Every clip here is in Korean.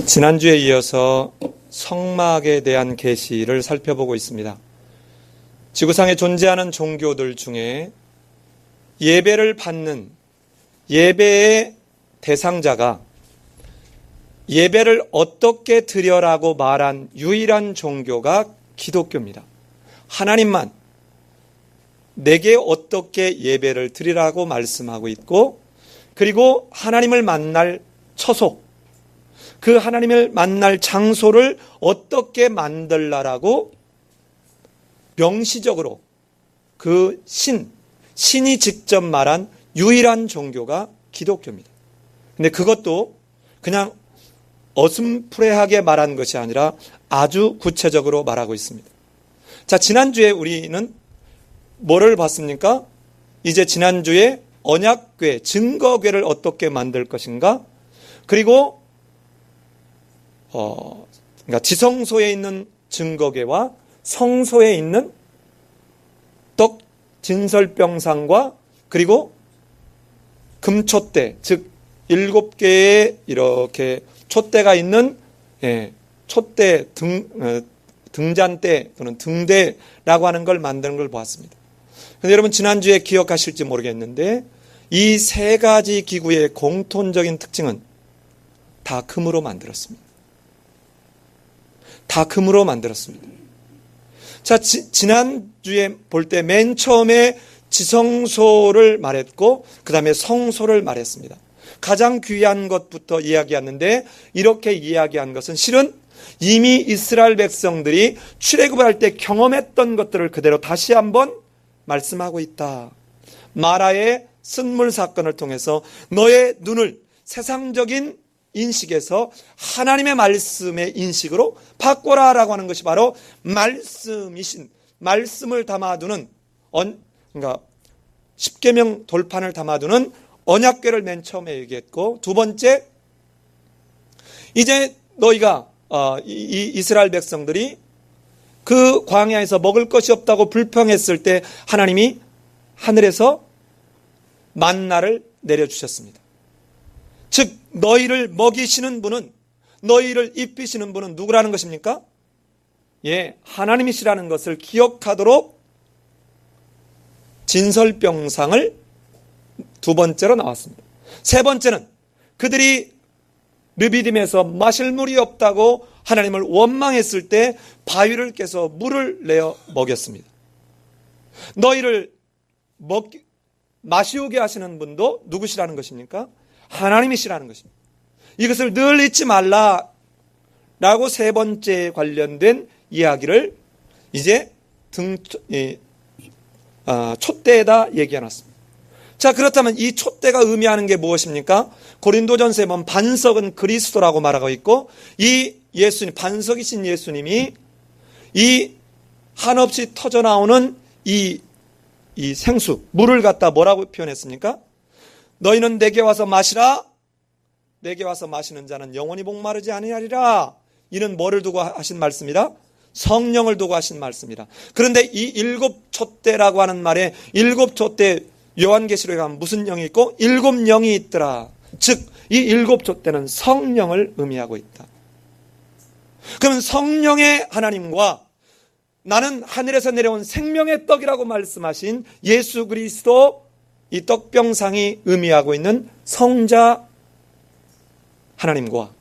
지난주에 이어서 성막에 대한 계시를 살펴보고 있습니다. 지구상에 존재하는 종교들 중에 예배를 받는 예배의 대상자가 예배를 어떻게 드려라고 말한 유일한 종교가 기독교입니다. 하나님만 내게 어떻게 예배를 드리라고 말씀하고 있고, 그리고 하나님을 만날 처소, 그 하나님을 만날 장소를 어떻게 만들라라고 명시적으로 그 신이 직접 말한 유일한 종교가 기독교입니다. 근데 그것도 그냥 어슴푸레하게 말한 것이 아니라 아주 구체적으로 말하고 있습니다. 자, 지난주에 우리는 뭐를 봤습니까? 이제 지난주에 언약궤, 증거궤를 어떻게 만들 것인가? 그리고 그러니까 지성소에 있는 증거궤와 성소에 있는 떡 진설병상과 그리고 금촛대, 즉 7개의 이렇게 촛대가 있는 촛대 등잔대 또는 등대라고 하는 걸 만드는 걸 보았습니다. 그런데 여러분 지난주에 기억하실지 모르겠는데 이 세 가지 기구의 공통적인 특징은 다 금으로 만들었습니다. 다 금으로 만들었습니다. 자, 지난주에 볼 때 맨 처음에 지성소를 말했고 그 다음에 성소를 말했습니다. 가장 귀한 것부터 이야기했는데 이렇게 이야기한 것은 실은 이미 이스라엘 백성들이 출애굽을 할 때 경험했던 것들을 그대로 다시 한번 말씀하고 있다. 마라의 쓴물 사건을 통해서 너의 눈을 세상적인 인식에서 하나님의 말씀의 인식으로 바꿔라라고 하는 것이 바로 말씀이신, 말씀을 담아두는 그러니까 십계명 돌판을 담아두는 언약궤를 맨 처음에 얘기했고, 두 번째, 이제 너희가 이 이스라엘 백성들이 그 광야에서 먹을 것이 없다고 불평했을 때 하나님이 하늘에서 만나를 내려주셨습니다. 즉 너희를 먹이시는 분은, 너희를 입히시는 분은 누구라는 것입니까? 하나님이시라는 것을 기억하도록 진설병상을 두 번째로 나왔습니다. 세 번째는 그들이 르비딤에서 마실 물이 없다고 하나님을 원망했을 때 바위를 깨서 물을 내어 먹였습니다. 너희를 마시우게 하시는 분도 누구시라는 것입니까? 하나님이시라는 것입니다. 이것을 늘 잊지 말라라고 세 번째 관련된 이야기를 이제 촛대에다 얘기해놨습니다. 자, 그렇다면 이 촛대가 의미하는 게 무엇입니까? 고린도전서에 보면 반석은 그리스도라고 말하고 있고, 이 예수님, 반석이신 예수님이 이 한없이 터져나오는 이 생수, 물을 갖다 뭐라고 표현했습니까? 너희는 내게 와서 마시라. 내게 와서 마시는 자는 영원히 목마르지 아니하리라. 이는 뭐를 두고 하신 말씀이라? 성령을 두고 하신 말씀이라. 그런데 이 7촛대라고 하는 말에 7촛대, 요한계시록에 가면 무슨 영이 있고 7영이 있더라. 즉 이 7촛대는 성령을 의미하고 있다. 그러면 성령의 하나님과 나는 하늘에서 내려온 생명의 떡이라고 말씀하신 예수 그리스도, 이 떡병상이 의미하고 있는 성자 하나님과,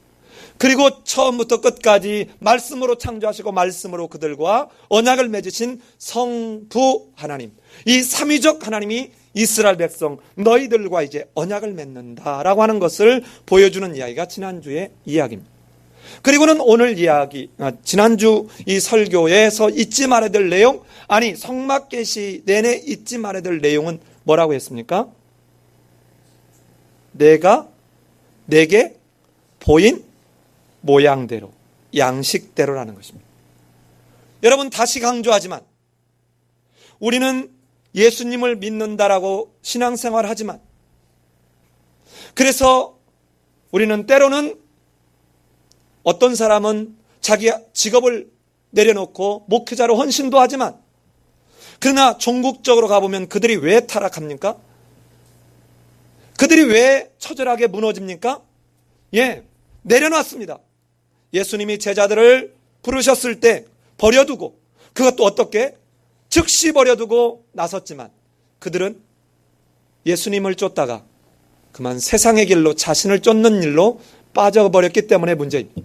그리고 처음부터 끝까지 말씀으로 창조하시고 말씀으로 그들과 언약을 맺으신 성부 하나님, 이 삼위적 하나님이 이스라엘 백성 너희들과 이제 언약을 맺는다라고 하는 것을 보여주는 이야기가 지난주의 이야기입니다. 그리고는 오늘 이야기, 지난주 이 설교에서 잊지 말아야 될 내용, 아니 성막계시 내내 잊지 말아야 될 내용은 뭐라고 했습니까? 내가 내게 보인 모양대로, 양식대로라는 것입니다. 여러분, 다시 강조하지만 우리는 예수님을 믿는다라고 신앙생활 하지만, 그래서 우리는 때로는 어떤 사람은 자기 직업을 내려놓고 목회자로 헌신도 하지만, 그러나 종국적으로 가보면 그들이 왜 타락합니까? 그들이 왜 처절하게 무너집니까? 내려놨습니다. 예수님이 제자들을 부르셨을 때 버려두고, 그것도 어떻게? 즉시 버려두고 나섰지만 그들은 예수님을 쫓다가 그만 세상의 길로 자신을 쫓는 일로 빠져버렸기 때문에 문제입니다.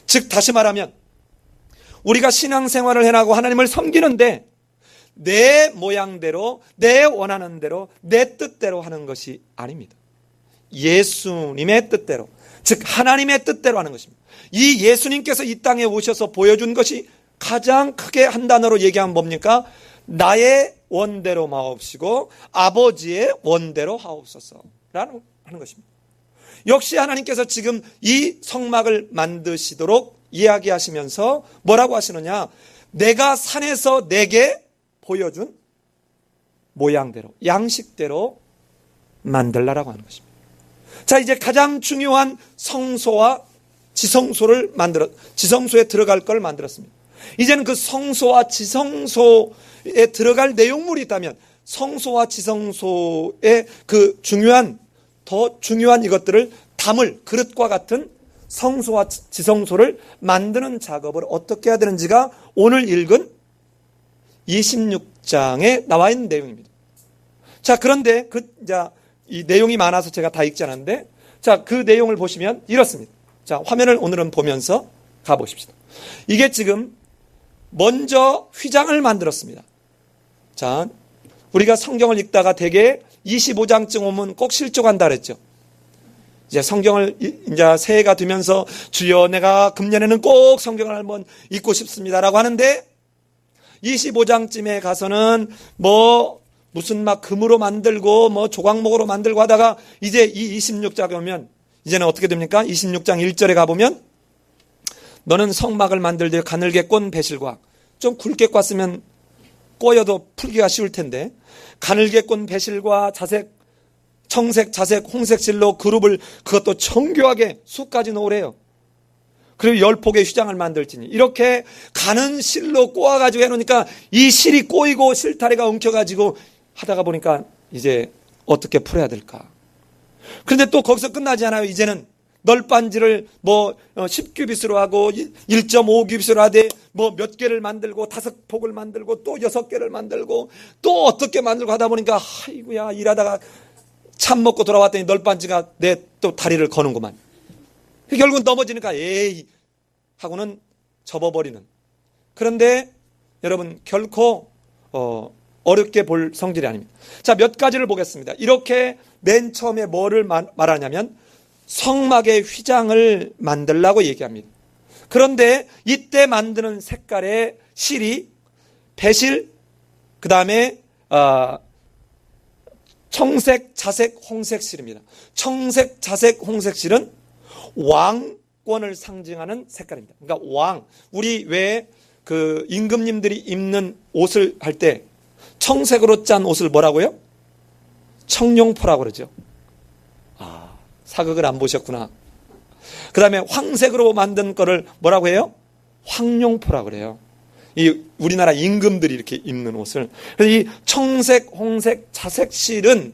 즉 다시 말하면 우리가 신앙생활을 해나가고 하나님을 섬기는데 내 모양대로, 내 원하는 대로, 내 뜻대로 하는 것이 아닙니다. 예수님의 뜻대로, 즉 하나님의 뜻대로 하는 것입니다. 이 예수님께서 이 땅에 오셔서 보여준 것이 가장 크게 한 단어로 얘기하면 뭡니까? 나의 원대로 마옵시고 아버지의 원대로 하옵소서라는 하는 것입니다. 역시 하나님께서 지금 이 성막을 만드시도록 이야기하시면서 뭐라고 하시느냐? 내가 산에서 내게 보여준 모양대로, 양식대로 만들라라고 하는 것입니다. 자, 이제 가장 중요한 성소와 지성소에 들어갈 걸 만들었습니다. 이제는 그 성소와 지성소에 들어갈 내용물이 있다면 성소와 지성소의 그 더 중요한 이것들을 담을 그릇과 같은 성소와 지성소를 만드는 작업을 어떻게 해야 되는지가 오늘 읽은 26장에 나와 있는 내용입니다. 자, 그런데 이 내용이 많아서 제가 다 읽지 않았는데, 자, 그 내용을 보시면 이렇습니다. 자, 화면을 오늘은 보면서 가보십시다. 이게 지금 먼저 휘장을 만들었습니다. 자, 우리가 성경을 읽다가 대개 25장쯤 오면 꼭 실족한다 그랬죠. 이제 성경을 이제 새해가 되면서 주여 내가 금년에는 꼭 성경을 한번 읽고 싶습니다라고 하는데 25장쯤에 가서는 무슨 막 금으로 만들고 조각목으로 만들고 하다가 이제 이 26장에 오면 이제는 어떻게 됩니까? 26장 1절에 가보면 너는 성막을 만들 때 가늘게 꼰 배실과, 좀 굵게 꽈으면 꼬여도 풀기가 쉬울 텐데, 가늘게 꼰 배실과 청색, 자색, 홍색 실로 그룹을 그것도 정교하게 수까지 놓으래요. 그리고 10폭의 휘장을 만들지니, 이렇게 가는 실로 꼬아가지고 해놓으니까 이 실이 꼬이고 실타래가 엉켜가지고 하다가 보니까 이제 어떻게 풀어야 될까. 그런데 또 거기서 끝나지 않아요. 이제는 널빤지를 10규빗으로 하고 1.5규빗으로 하되 몇 개를 만들고 5폭을 만들고 또 6개를 만들고 또 어떻게 만들고 하다 보니까 아이고야, 일하다가 참 먹고 돌아왔더니 널빤지가 내 또 다리를 거는구만. 결국은 넘어지니까 에이 하고는 접어버리는. 그런데 여러분 결코 어렵게 볼 성질이 아닙니다. 자, 몇 가지를 보겠습니다. 이렇게 맨 처음에 뭐를 말하냐면 성막의 휘장을 만들라고 얘기합니다. 그런데 이때 만드는 색깔의 실이 배실, 그 다음에 청색, 자색, 홍색 실입니다. 청색, 자색, 홍색 실은 왕권을 상징하는 색깔입니다. 그러니까 우리 왜 그 임금님들이 입는 옷을 할 때 청색으로 짠 옷을 뭐라고요? 청룡포라고 그러죠. 사극을 안 보셨구나. 그 다음에 황색으로 만든 거를 뭐라고 해요? 황룡포라고 그래요. 이 우리나라 임금들이 이렇게 입는 옷을. 그래서 이 청색, 홍색, 자색 실은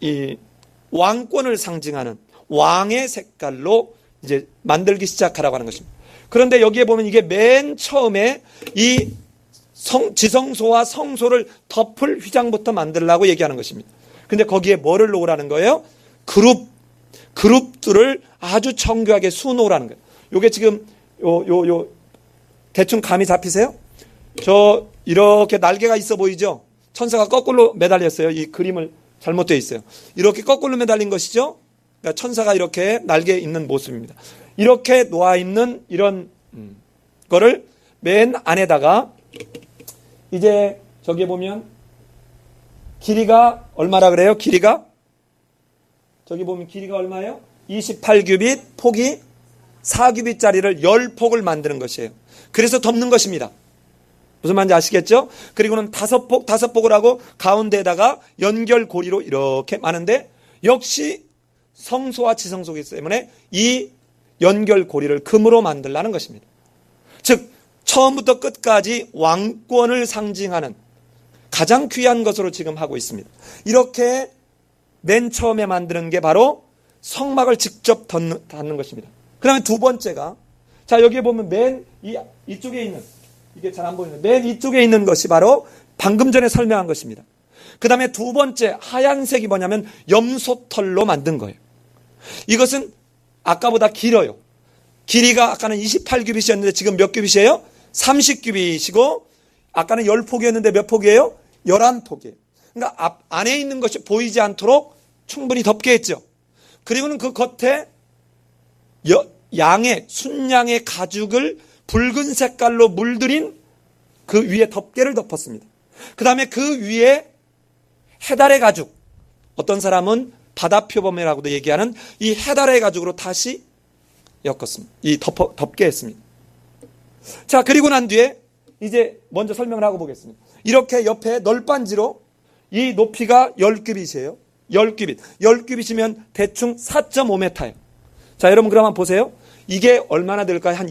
이 왕권을 상징하는 왕의 색깔로 이제 만들기 시작하라고 하는 것입니다. 그런데 여기에 보면 이게 맨 처음에 이 지성소와 성소를 덮을 휘장부터 만들라고 얘기하는 것입니다. 근데 거기에 뭐를 놓으라는 거예요? 그룹들을 아주 정교하게 수놓으라는 거예요. 요게 지금 대충 감이 잡히세요? 이렇게 날개가 있어 보이죠? 천사가 거꾸로 매달렸어요. 이 그림을 잘못되어 있어요. 이렇게 거꾸로 매달린 것이죠? 그러니까 천사가 이렇게 날개 있는 모습입니다. 이렇게 놓아있는 이런 거를 맨 안에다가 이제 저기 보면 길이가 얼마라 그래요? 길이가 저기 보면 길이가 얼마예요? 28규빗, 폭이 4규빗짜리를 10폭을 만드는 것이에요. 그래서 덮는 것입니다. 무슨 말인지 아시겠죠? 그리고는 5폭을 하고 가운데에다가 연결고리로 이렇게 많은데 역시 성소와 지성소이기 때문에 이 연결고리를 금으로 만들라는 것입니다. 즉 처음부터 끝까지 왕권을 상징하는 가장 귀한 것으로 지금 하고 있습니다. 이렇게 맨 처음에 만드는 게 바로 성막을 직접 닫는 것입니다. 그 다음에 두 번째가 자, 여기에 보면 이쪽에 있는, 이게 잘 안 보이는데, 맨 이쪽에 있는 것이 바로 방금 전에 설명한 것입니다. 그 다음에 두 번째 하얀색이 뭐냐면 염소털로 만든 거예요. 이것은 아까보다 길어요. 길이가 아까는 28규빗이었는데 지금 몇 규빗이에요? 30규빗이고, 아까는 10폭이었는데 몇 폭이에요? 11폭이에요. 그러니까 안에 있는 것이 보이지 않도록 충분히 덮게 했죠. 그리고는 그 겉에 순양의 가죽을 붉은 색깔로 물들인 그 위에 덮개를 덮었습니다. 그 다음에 그 위에 해달의 가죽, 어떤 사람은 바다표범이라고도 얘기하는 이 해달의 가죽으로 다시 엮었습니다. 덮게 했습니다. 자, 그리고 난 뒤에 이제 먼저 설명을 하고 보겠습니다. 이렇게 옆에 널빤지로 이 높이가 10규빗이에요. 10규빗. 10규빗이면 대충 4.5m예요. 자, 여러분 그러면 보세요. 이게 얼마나 될까요? 한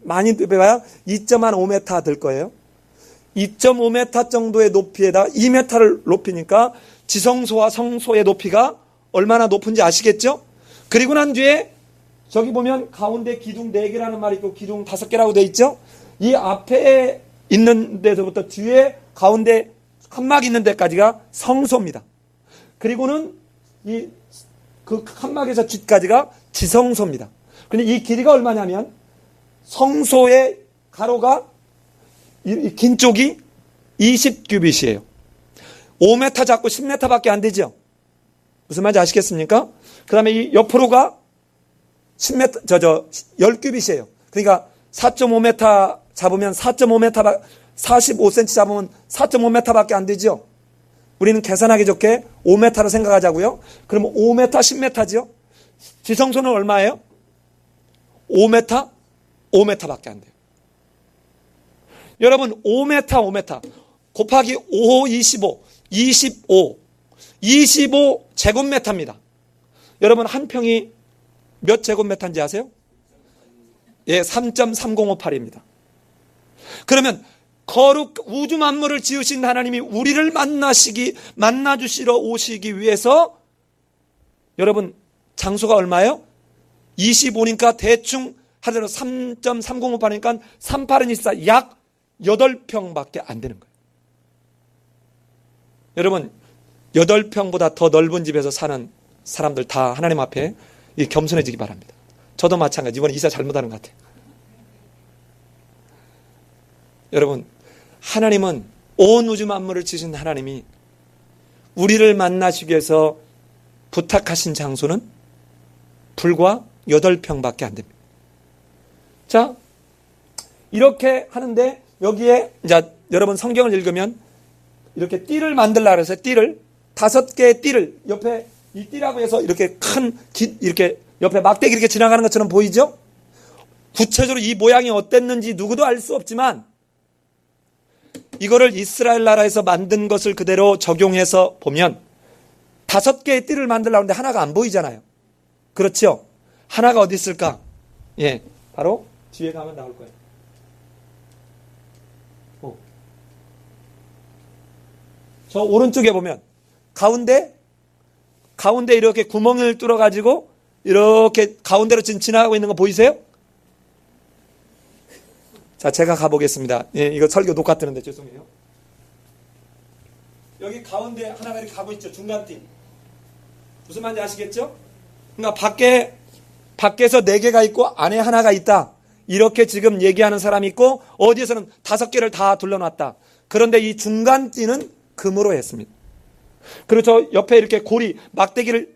많이 빼봐야 2.5m 될 거예요. 2.5m 정도의 높이에다 2m를 높이니까 지성소와 성소의 높이가 얼마나 높은지 아시겠죠? 그리고 난 뒤에 저기 보면 가운데 기둥 4개라는 말이 있고 기둥 5개라고 되어 있죠? 이 앞에 있는 데서부터 뒤에 가운데 칸막 있는 데까지가 성소입니다. 그리고는 그 칸막에서 뒤까지가 지성소입니다. 근데 이 길이가 얼마냐면 성소의 가로가 긴 쪽이 20규빗이에요. 5m 잡고 10m 밖에 안 되죠. 무슨 말인지 아시겠습니까? 그 다음에 이 옆으로가 10m, 10규빗이에요. 그러니까 4.5m 잡으면 4.5m, 45cm 잡으면 4.5m 밖에 안 되죠. 우리는 계산하기 좋게 5m로 생각하자고요. 그러면 5m, 10m죠. 지성소는 얼마예요? 5m, 5m 밖에 안 돼요. 여러분 5m 곱하기 5, 25 제곱미터입니다. 여러분 한 평이 몇 제곱미터인지 아세요? 예, 3.3058입니다. 그러면 거룩 우주 만물을 지으신 하나님이 우리를 만나주시러 오시기 위해서 여러분 장소가 얼마예요? 25니까 대충 하더라도 3.3058이니까 38은 24, 약 8평밖에 안 되는 거예요. 여러분 8평보다 더 넓은 집에서 사는 사람들 다 하나님 앞에 겸손해지기 바랍니다. 저도 마찬가지. 이번에 이사 잘못하는 것 같아요. 여러분 하나님은 온 우주 만물을 지으신 하나님이 우리를 만나시기 위해서 부탁하신 장소는 불과 8평밖에 안 됩니다. 자, 이렇게 하는데 여기에 이제 여러분 성경을 읽으면 이렇게 띠를 만들라 그래서 띠를 5개의 띠를 옆에 이 띠라고 해서 이렇게 이렇게 옆에 막대기 이렇게 지나가는 것처럼 보이죠? 구체적으로 이 모양이 어땠는지 누구도 알 수 없지만 이거를 이스라엘 나라에서 만든 것을 그대로 적용해서 보면 5개의 띠를 만들려고 하는데 하나가 안 보이잖아요. 그렇죠? 하나가 어디 있을까? 예, 바로 뒤에 가면 나올 거예요. 저 오른쪽에 보면 가운데 이렇게 구멍을 뚫어가지고 이렇게 가운데로 지나가고 있는 거 보이세요? 자, 제가 가보겠습니다. 예, 이거 설교 녹화 뜨는데 죄송해요. 여기 가운데 하나가 이렇게 가고 있죠. 중간띠. 무슨 말인지 아시겠죠? 그러니까 밖에서 4개가 있고 안에 하나가 있다. 이렇게 지금 얘기하는 사람이 있고 어디에서는 5개를 다 둘러놨다. 그런데 이 중간띠는 금으로 했습니다. 그리고 저 옆에 이렇게 고리, 막대기를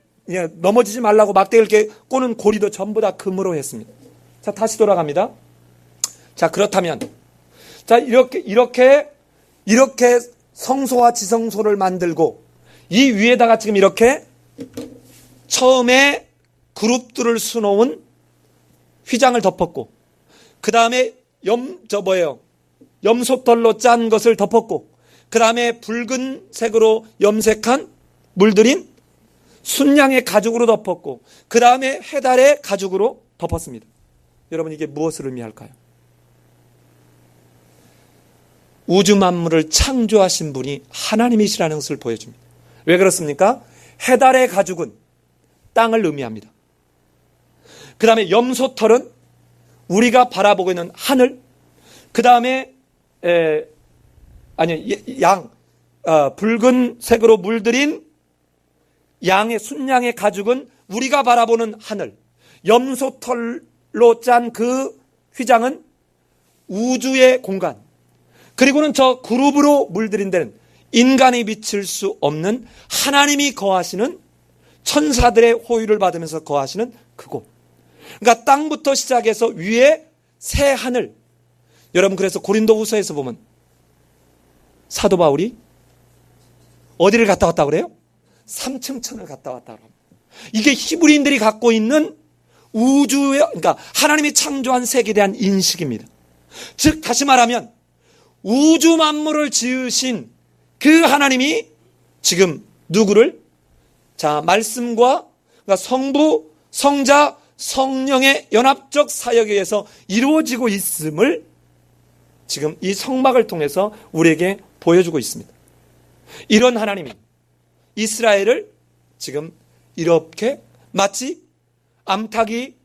넘어지지 말라고 막대기를 이렇게 꼬는 고리도 전부 다 금으로 했습니다. 자, 다시 돌아갑니다. 자, 그렇다면 자, 이렇게 성소와 지성소를 만들고 이 위에다가 지금 이렇게 처음에 그룹들을 수놓은 휘장을 덮었고 그 다음에 염소털로 짠 것을 덮었고 그 다음에 붉은색으로 염색한 물들인 순양의 가죽으로 덮었고 그 다음에 해달의 가죽으로 덮었습니다. 여러분 이게 무엇을 의미할까요? 우주 만물을 창조하신 분이 하나님이시라는 것을 보여줍니다. 왜 그렇습니까? 해달의 가죽은 땅을 의미합니다. 그 다음에 염소털은 우리가 바라보고 있는 하늘, 그 다음에 붉은색으로 물들인 순양의 가죽은 우리가 바라보는 하늘, 염소털로 짠 그 휘장은 우주의 공간, 그리고는 저 그룹으로 물들인 데는 인간이 미칠 수 없는 하나님이 거하시는, 천사들의 호의를 받으면서 거하시는 그곳. 그러니까 땅부터 시작해서 위에 새 하늘. 여러분, 그래서 고린도후서에서 보면 사도 바울이 어디를 갔다 왔다고 그래요? 3층 천을 갔다 왔다고 합니다. 이게 히브리인들이 갖고 있는 우주의, 그러니까 하나님이 창조한 세계에 대한 인식입니다. 즉 다시 말하면 우주 만물을 지으신 그 하나님이 지금 누구를, 말씀과, 그러니까 성부, 성자, 성령의 연합적 사역에 의해서 이루어지고 있음을 지금 이 성막을 통해서 우리에게 보여주고 있습니다. 이런 하나님이 이스라엘을 지금 이렇게 마치 암탉이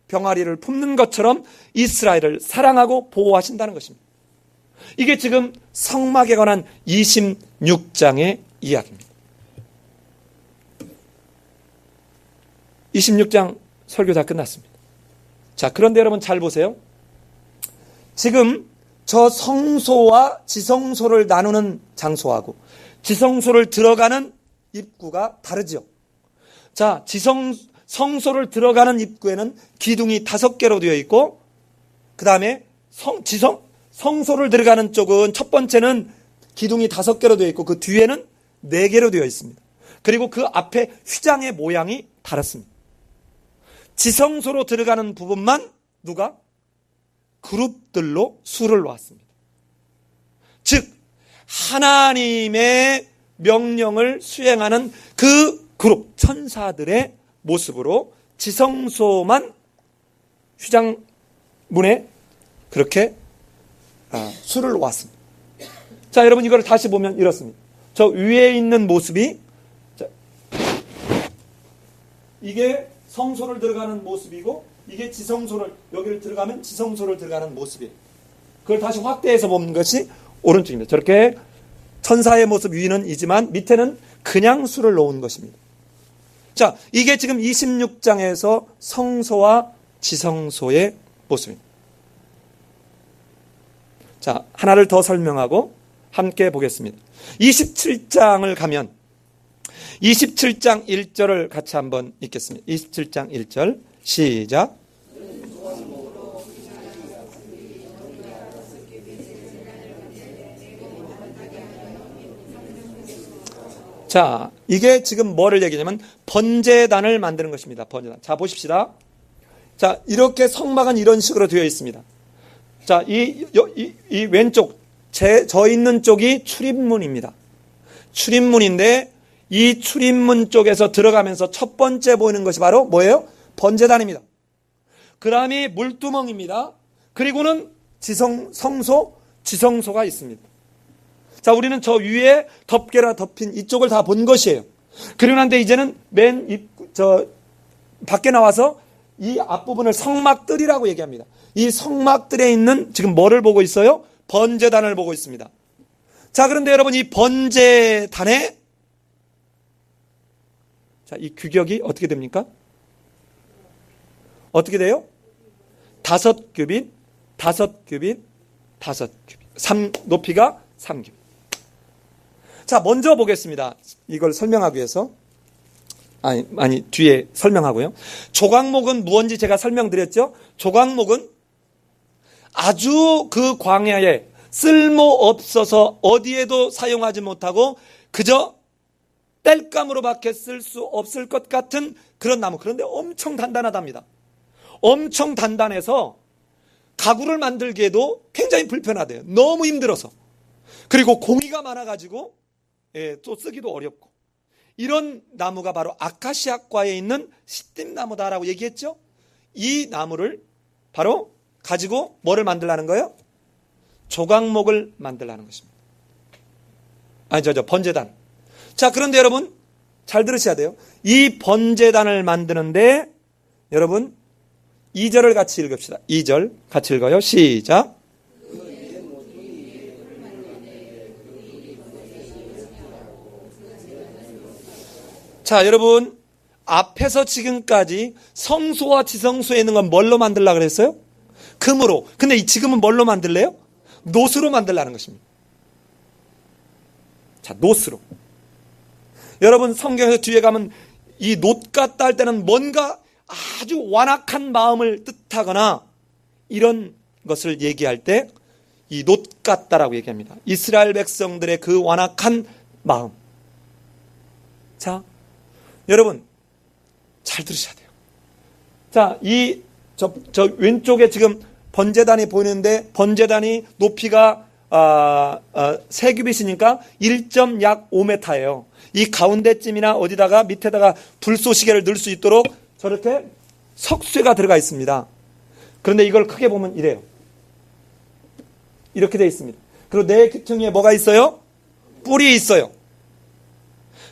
병아리를 품는 것처럼 이스라엘을 사랑하고 보호하신다는 것입니다. 이게 지금 성막에 관한 26장의 이야기입니다. 26장 설교 다 끝났습니다. 자, 그런데 여러분 잘 보세요. 지금 저 성소와 지성소를 나누는 장소하고 지성소를 들어가는 입구가 다르죠. 자, 성소를 들어가는 입구에는 기둥이 5개로 되어 있고, 그 다음에 성소를 들어가는 쪽은 첫 번째는 기둥이 5개로 되어 있고, 그 뒤에는 4개로 되어 있습니다. 그리고 그 앞에 휘장의 모양이 다릅니다. 지성소로 들어가는 부분만 누가? 그룹들로 수를 놓았습니다. 즉 하나님의 명령을 수행하는 그 그룹, 천사들의 모습으로 지성소만 휘장문에 그렇게 수를 놓았습니다. 자, 여러분 이걸 다시 보면 이렇습니다. 저 위에 있는 모습이, 이게 성소를 들어가는 모습이고, 이게 지성소를, 여기를 들어가면 지성소를 들어가는 모습이에요. 그걸 다시 확대해서 보는 것이 오른쪽입니다. 저렇게 천사의 모습 위는 이지만 밑에는 그냥 수를 놓은 것입니다. 자, 이게 지금 26장에서 성소와 지성소의 모습입니다. 자, 하나를 더 설명하고 함께 보겠습니다. 27장을 가면 27장 1절을 같이 한번 읽겠습니다. 27장 1절 시작. 자, 이게 지금 뭐를 얘기냐면 번제단을 만드는 것입니다. 번제단. 자, 보십시다. 자, 이렇게 성막은 이런 식으로 되어 있습니다. 자, 이 왼쪽, 저 있는 쪽이 출입문입니다. 출입문인데 이 출입문 쪽에서 들어가면서 첫 번째 보이는 것이 바로 뭐예요? 번제단입니다. 그 다음이 물두멍입니다. 그리고는 성소, 지성소가 있습니다. 자, 우리는 저 위에 덮개라 덮인 이쪽을 다 본 것이에요. 그러고 난데 이제는 밖에 나와서 이 앞부분을 성막들이라고 얘기합니다. 이 성막들에 있는 지금 뭐를 보고 있어요? 번제단을 보고 있습니다. 자, 그런데 여러분 이 번제단에 자, 이 규격이 어떻게 됩니까? 어떻게 돼요? 5규빗, 5규빗, 5규빗. 높이가 3규빗. 자, 먼저 보겠습니다. 이걸 설명하기 위해서. 뒤에 설명하고요. 조각목은 무언지 제가 설명드렸죠? 조각목은 아주 그 광야에 쓸모없어서 어디에도 사용하지 못하고 그저 땔감으로밖에 쓸 수 없을 것 같은 그런 나무. 그런데 엄청 단단하답니다. 엄청 단단해서 가구를 만들기에도 굉장히 불편하대요. 너무 힘들어서. 그리고 공이가 많아가지고 또 쓰기도 어렵고. 이런 나무가 바로 아카시아과에 있는 시띠나무다라고 얘기했죠. 이 나무를 바로 가지고 뭐를 만들라는 거예요? 조각목을 만들라는 것입니다. 번제단. 자, 그런데 여러분 잘 들으셔야 돼요. 이 번제단을 만드는데 여러분 2절을 같이 읽읍시다. 2절 같이 읽어요. 시작. 자, 여러분, 앞에서 지금까지 성소와 지성소에 있는 건 뭘로 만들려고 그랬어요? 금으로. 근데 지금은 뭘로 만들래요? 놋으로 만들라는 것입니다. 자, 놋으로. 여러분, 성경에서 뒤에 가면 이 놋 같다 할 때는 뭔가 아주 완악한 마음을 뜻하거나 이런 것을 얘기할 때 이 놋 같다라고 얘기합니다. 이스라엘 백성들의 그 완악한 마음. 자, 여러분 잘 들으셔야 돼요. 자, 저 왼쪽에 지금 번제단이 보이는데 번제단이 높이가 3규빗이니까 1.5m예요. 이 가운데쯤이나 어디다가 밑에다가 불쏘시개를 넣을 수 있도록 저렇게 석쇠가 들어가 있습니다. 그런데 이걸 크게 보면 이래요. 이렇게 되어 있습니다. 그리고 내 귀퉁이에 뭐가 있어요? 뿔이 있어요.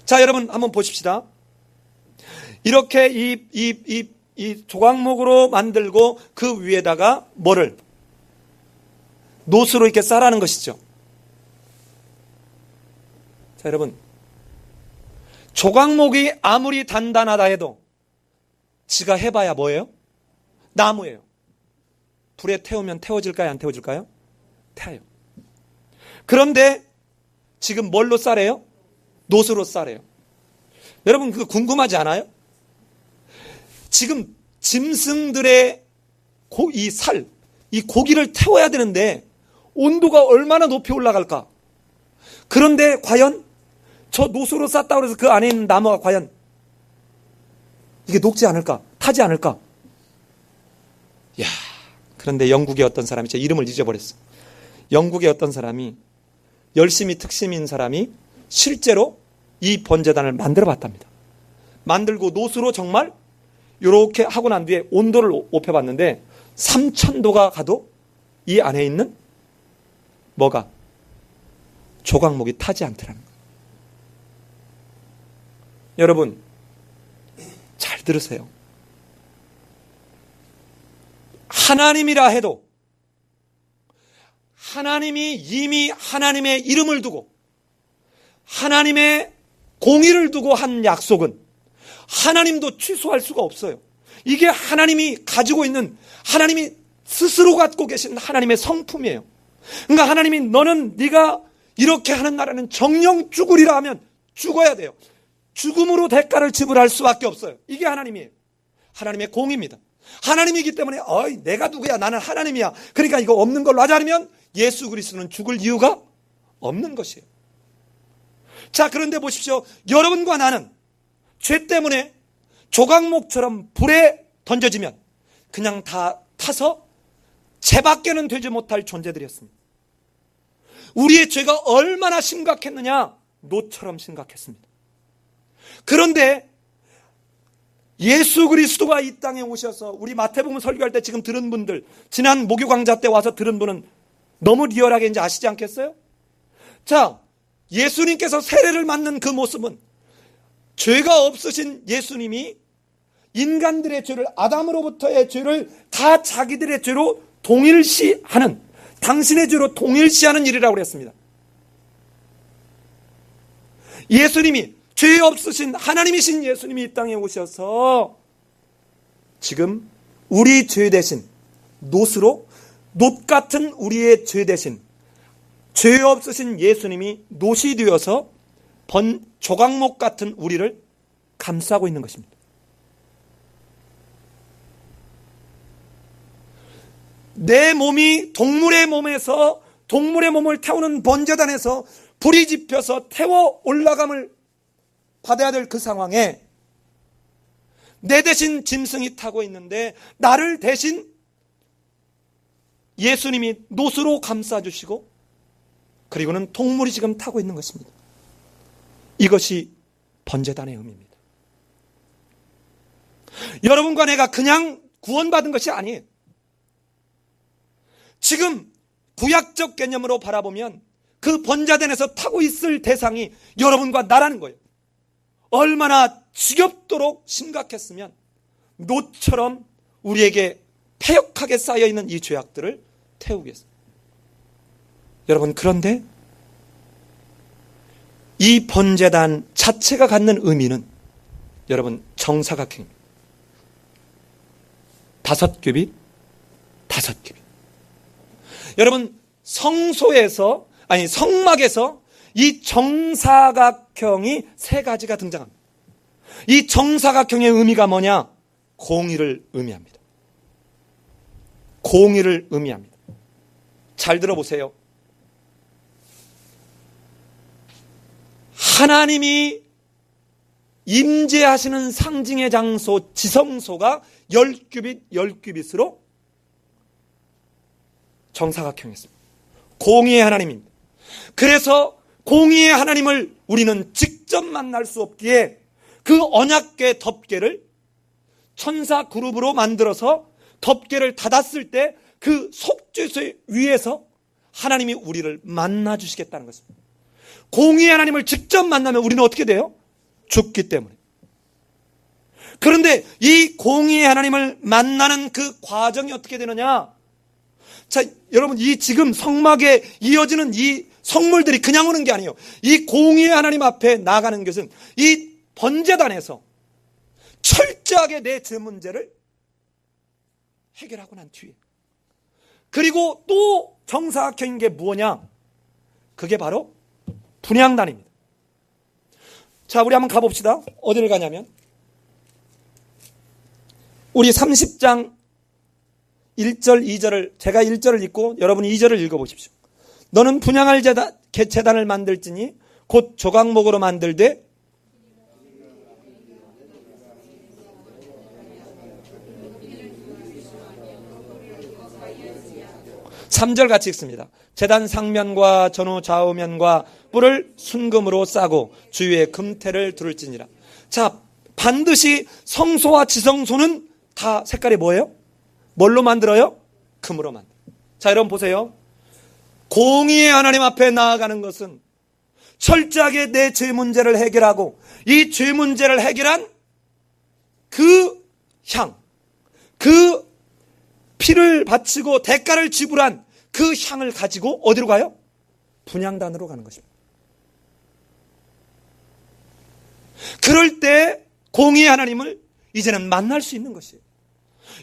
자, 여러분 한번 보십시다. 이렇게 이 조각목으로 만들고 그 위에다가 뭐를? 놋으로 이렇게 싸라는 것이죠. 자, 여러분. 조각목이 아무리 단단하다 해도 지가 해봐야 뭐예요? 나무예요. 불에 태우면 태워질까요? 안 태워질까요? 태워요. 그런데 지금 뭘로 싸래요? 놋으로 싸래요. 여러분 그거 궁금하지 않아요? 지금 짐승들의 이 고기를 태워야 되는데 온도가 얼마나 높이 올라갈까? 그런데 과연 저 놋으로 쌌다고 해서 그 안에 있는 나무가 과연 이게 녹지 않을까? 타지 않을까? 야, 그런데 영국의 어떤 사람이 제 이름을 잊어버렸어. 영국의 어떤 사람이 열심히 특심인 사람이 실제로 이 번제단을 만들어 봤답니다. 만들고 놋으로 정말 이렇게 하고 난 뒤에 온도를 높여봤는데 3000도가 가도 이 안에 있는 뭐가? 조각목이 타지 않더라는 거예요. 여러분 잘 들으세요. 하나님이라 해도 하나님이 이미 하나님의 이름을 두고 하나님의 공의를 두고 한 약속은 하나님도 취소할 수가 없어요. 이게 하나님이 가지고 있는 하나님이 스스로 갖고 계신 하나님의 성품이에요. 그러니까 하나님이 너는 네가 이렇게 하는 나라는 정령 죽으리라 하면 죽어야 돼요. 죽음으로 대가를 지불할 수밖에 없어요. 이게 하나님이에요. 하나님의 공의입니다. 하나님이기 때문에 내가 누구야? 나는 하나님이야. 그러니까 이거 없는 걸로 하자 하면 예수 그리스도는 죽을 이유가 없는 것이에요. 자, 그런데 보십시오. 여러분과 나는 죄 때문에 조각목처럼 불에 던져지면 그냥 다 타서 죄밖에는 되지 못할 존재들이었습니다. 우리의 죄가 얼마나 심각했느냐? 놋처럼 심각했습니다. 그런데 예수 그리스도가 이 땅에 오셔서 우리 마태복음 설교할 때 지금 들은 분들, 지난 목요 강좌 때 와서 들은 분은 너무 리얼하게 이제 아시지 않겠어요? 자, 예수님께서 세례를 맞는 그 모습은 죄가 없으신 예수님이 인간들의 죄를, 아담으로부터의 죄를 다 자기들의 죄로 동일시하는, 당신의 죄로 동일시하는 일이라고 그랬습니다. 예수님이, 죄 없으신 하나님이신 예수님이 이 땅에 오셔서 지금 우리 죄 대신 놋으로, 놋 같은 우리의 죄 대신 죄 없으신 예수님이 놋이 되어서 조각목 같은 우리를 감싸고 있는 것입니다. 내 몸이 동물의 몸에서, 동물의 몸을 태우는 번제단에서 불이 지펴서 태워 올라감을 받아야 될 그 상황에 내 대신 짐승이 타고 있는데 나를 대신 예수님이 놋으로 감싸주시고 그리고는 동물이 지금 타고 있는 것입니다. 이것이 번제단의 의미입니다. 여러분과 내가 그냥 구원받은 것이 아니에요. 지금 구약적 개념으로 바라보면 그 번제단에서 타고 있을 대상이 여러분과 나라는 거예요. 얼마나 지겹도록 심각했으면 놋처럼 우리에게 패역하게 쌓여있는 이 죄악들을 태우기 위해서. 여러분, 그런데 이 번제단 자체가 갖는 의미는 여러분 정사각형입니다. 5규빗, 5규빗. 여러분, 성소에서, 아니 성막에서 이 정사각형이 3가지가 등장합니다. 이 정사각형의 의미가 뭐냐? 공의를 의미합니다. 공의를 의미합니다. 잘 들어보세요. 하나님이 임재하시는 상징의 장소 지성소가 10규빗, 10규빗으로 정사각형이었습니다. 공의의 하나님입니다. 그래서 공의의 하나님을 우리는 직접 만날 수 없기에 그 언약궤 덮개를 천사 그룹으로 만들어서 덮개를 닫았을 때 그 속죄소 위에서 하나님이 우리를 만나 주시겠다는 것입니다. 공의의 하나님을 직접 만나면 우리는 어떻게 돼요? 죽기 때문에. 그런데 이 공의의 하나님을 만나는 그 과정이 어떻게 되느냐? 자, 여러분, 이 지금 성막에 이어지는 이 성물들이 그냥 오는 게 아니에요. 이 공의의 하나님 앞에 나가는 것은 이 번제단에서 철저하게 내 죄 문제를 해결하고 난 뒤에, 그리고 또 정사각형인 게 뭐냐? 그게 바로 분향단입니다. 자, 우리 한번 가봅시다. 어디를 가냐면 우리 30장 1절 2절을, 제가 1절을 읽고 여러분이 2절을 읽어보십시오. 너는 분향할 제단을 만들지니 곧 조각목으로 만들되 3절 같이 읽습니다. 제단 상면과 전후 좌우면과 뿔을 순금으로 싸고 주위에 금태를 두를지니라. 자, 반드시 성소와 지성소는 다 색깔이 뭐예요? 뭘로 만들어요? 금으로 만들어요. 자, 여러분 보세요. 공의의 하나님 앞에 나아가는 것은 철저하게 내 죄 문제를 해결하고 이 죄 문제를 해결한 그 향, 그 피를 바치고 대가를 지불한 그 향을 가지고 어디로 가요? 분향단으로 가는 것입니다. 그럴 때 공의의 하나님을 이제는 만날 수 있는 것이에요.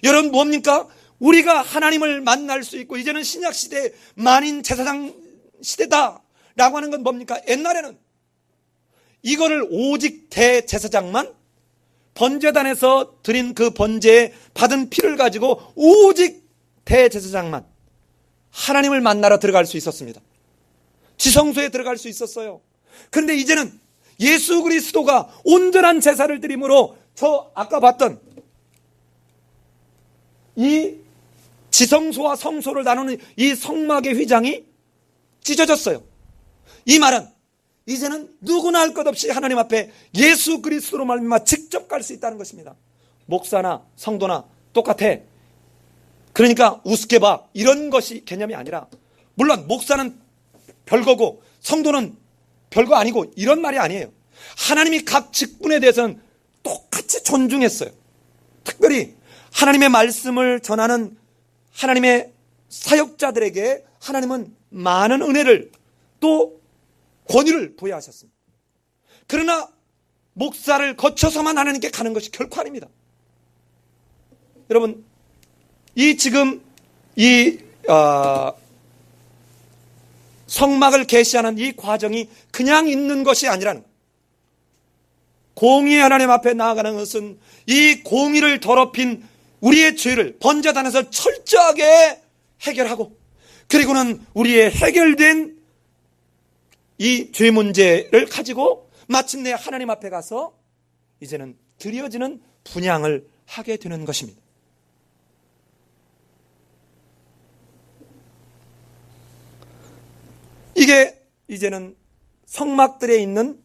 여러분, 뭡니까? 우리가 하나님을 만날 수 있고 이제는 신약시대 만인 제사장 시대다라고 하는 건 뭡니까? 옛날에는 이거를 오직 대제사장만 번제단에서 드린 그 번제에 받은 피를 가지고 오직 대제사장만 하나님을 만나러 들어갈 수 있었습니다. 지성소에 들어갈 수 있었어요. 그런데 이제는 예수 그리스도가 온전한 제사를 드림으로 저 아까 봤던 이 지성소와 성소를 나누는 이 성막의 휘장이 찢어졌어요. 이 말은 이제는 누구나 할 것 없이 하나님 앞에 예수 그리스도로 말미암아 직접 갈 수 있다는 것입니다. 목사나 성도나 똑같아. 그러니까 우습게 봐, 이런 것이 개념이 아니라, 물론 목사는 별거고 성도는 별거 아니고 이런 말이 아니에요. 하나님이 각 직분에 대해서는 똑같이 존중했어요. 특별히 하나님의 말씀을 전하는 하나님의 사역자들에게 하나님은 많은 은혜를 또 권위를 부여하셨습니다. 그러나 목사를 거쳐서만 하나님께 가는 것이 결코 아닙니다. 여러분, 이 지금 이 성막을 계시하는 이 과정이 그냥 있는 것이 아니라는, 공의의 하나님 앞에 나아가는 것은 이 공의를 더럽힌 우리의 죄를 번제단에서 철저하게 해결하고, 그리고는 우리의 해결된 이 죄 문제를 가지고 마침내 하나님 앞에 가서 이제는 드려지는 분향을 하게 되는 것입니다. 이게 이제는 성막들에 있는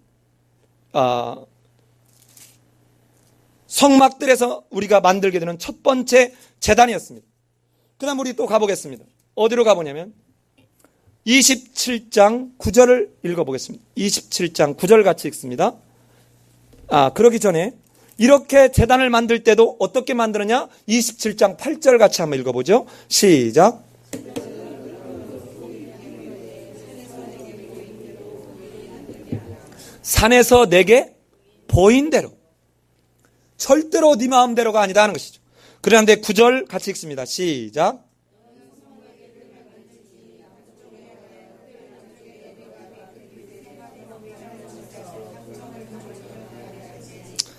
성막들에서 우리가 만들게 되는 첫 번째 제단이었습니다. 그 다음 우리 또 가보겠습니다. 어디로 가보냐면 27장 9절을 읽어보겠습니다. 27장 9절 같이 읽습니다. 그러기 전에 이렇게 제단을 만들 때도 어떻게 만드느냐? 27장 8절 같이 한번 읽어보죠. 시작. 산에서 내게 보인 대로. 절대로 네 마음대로가 아니다 하는 것이죠. 그런데 9절 같이 읽습니다. 시작.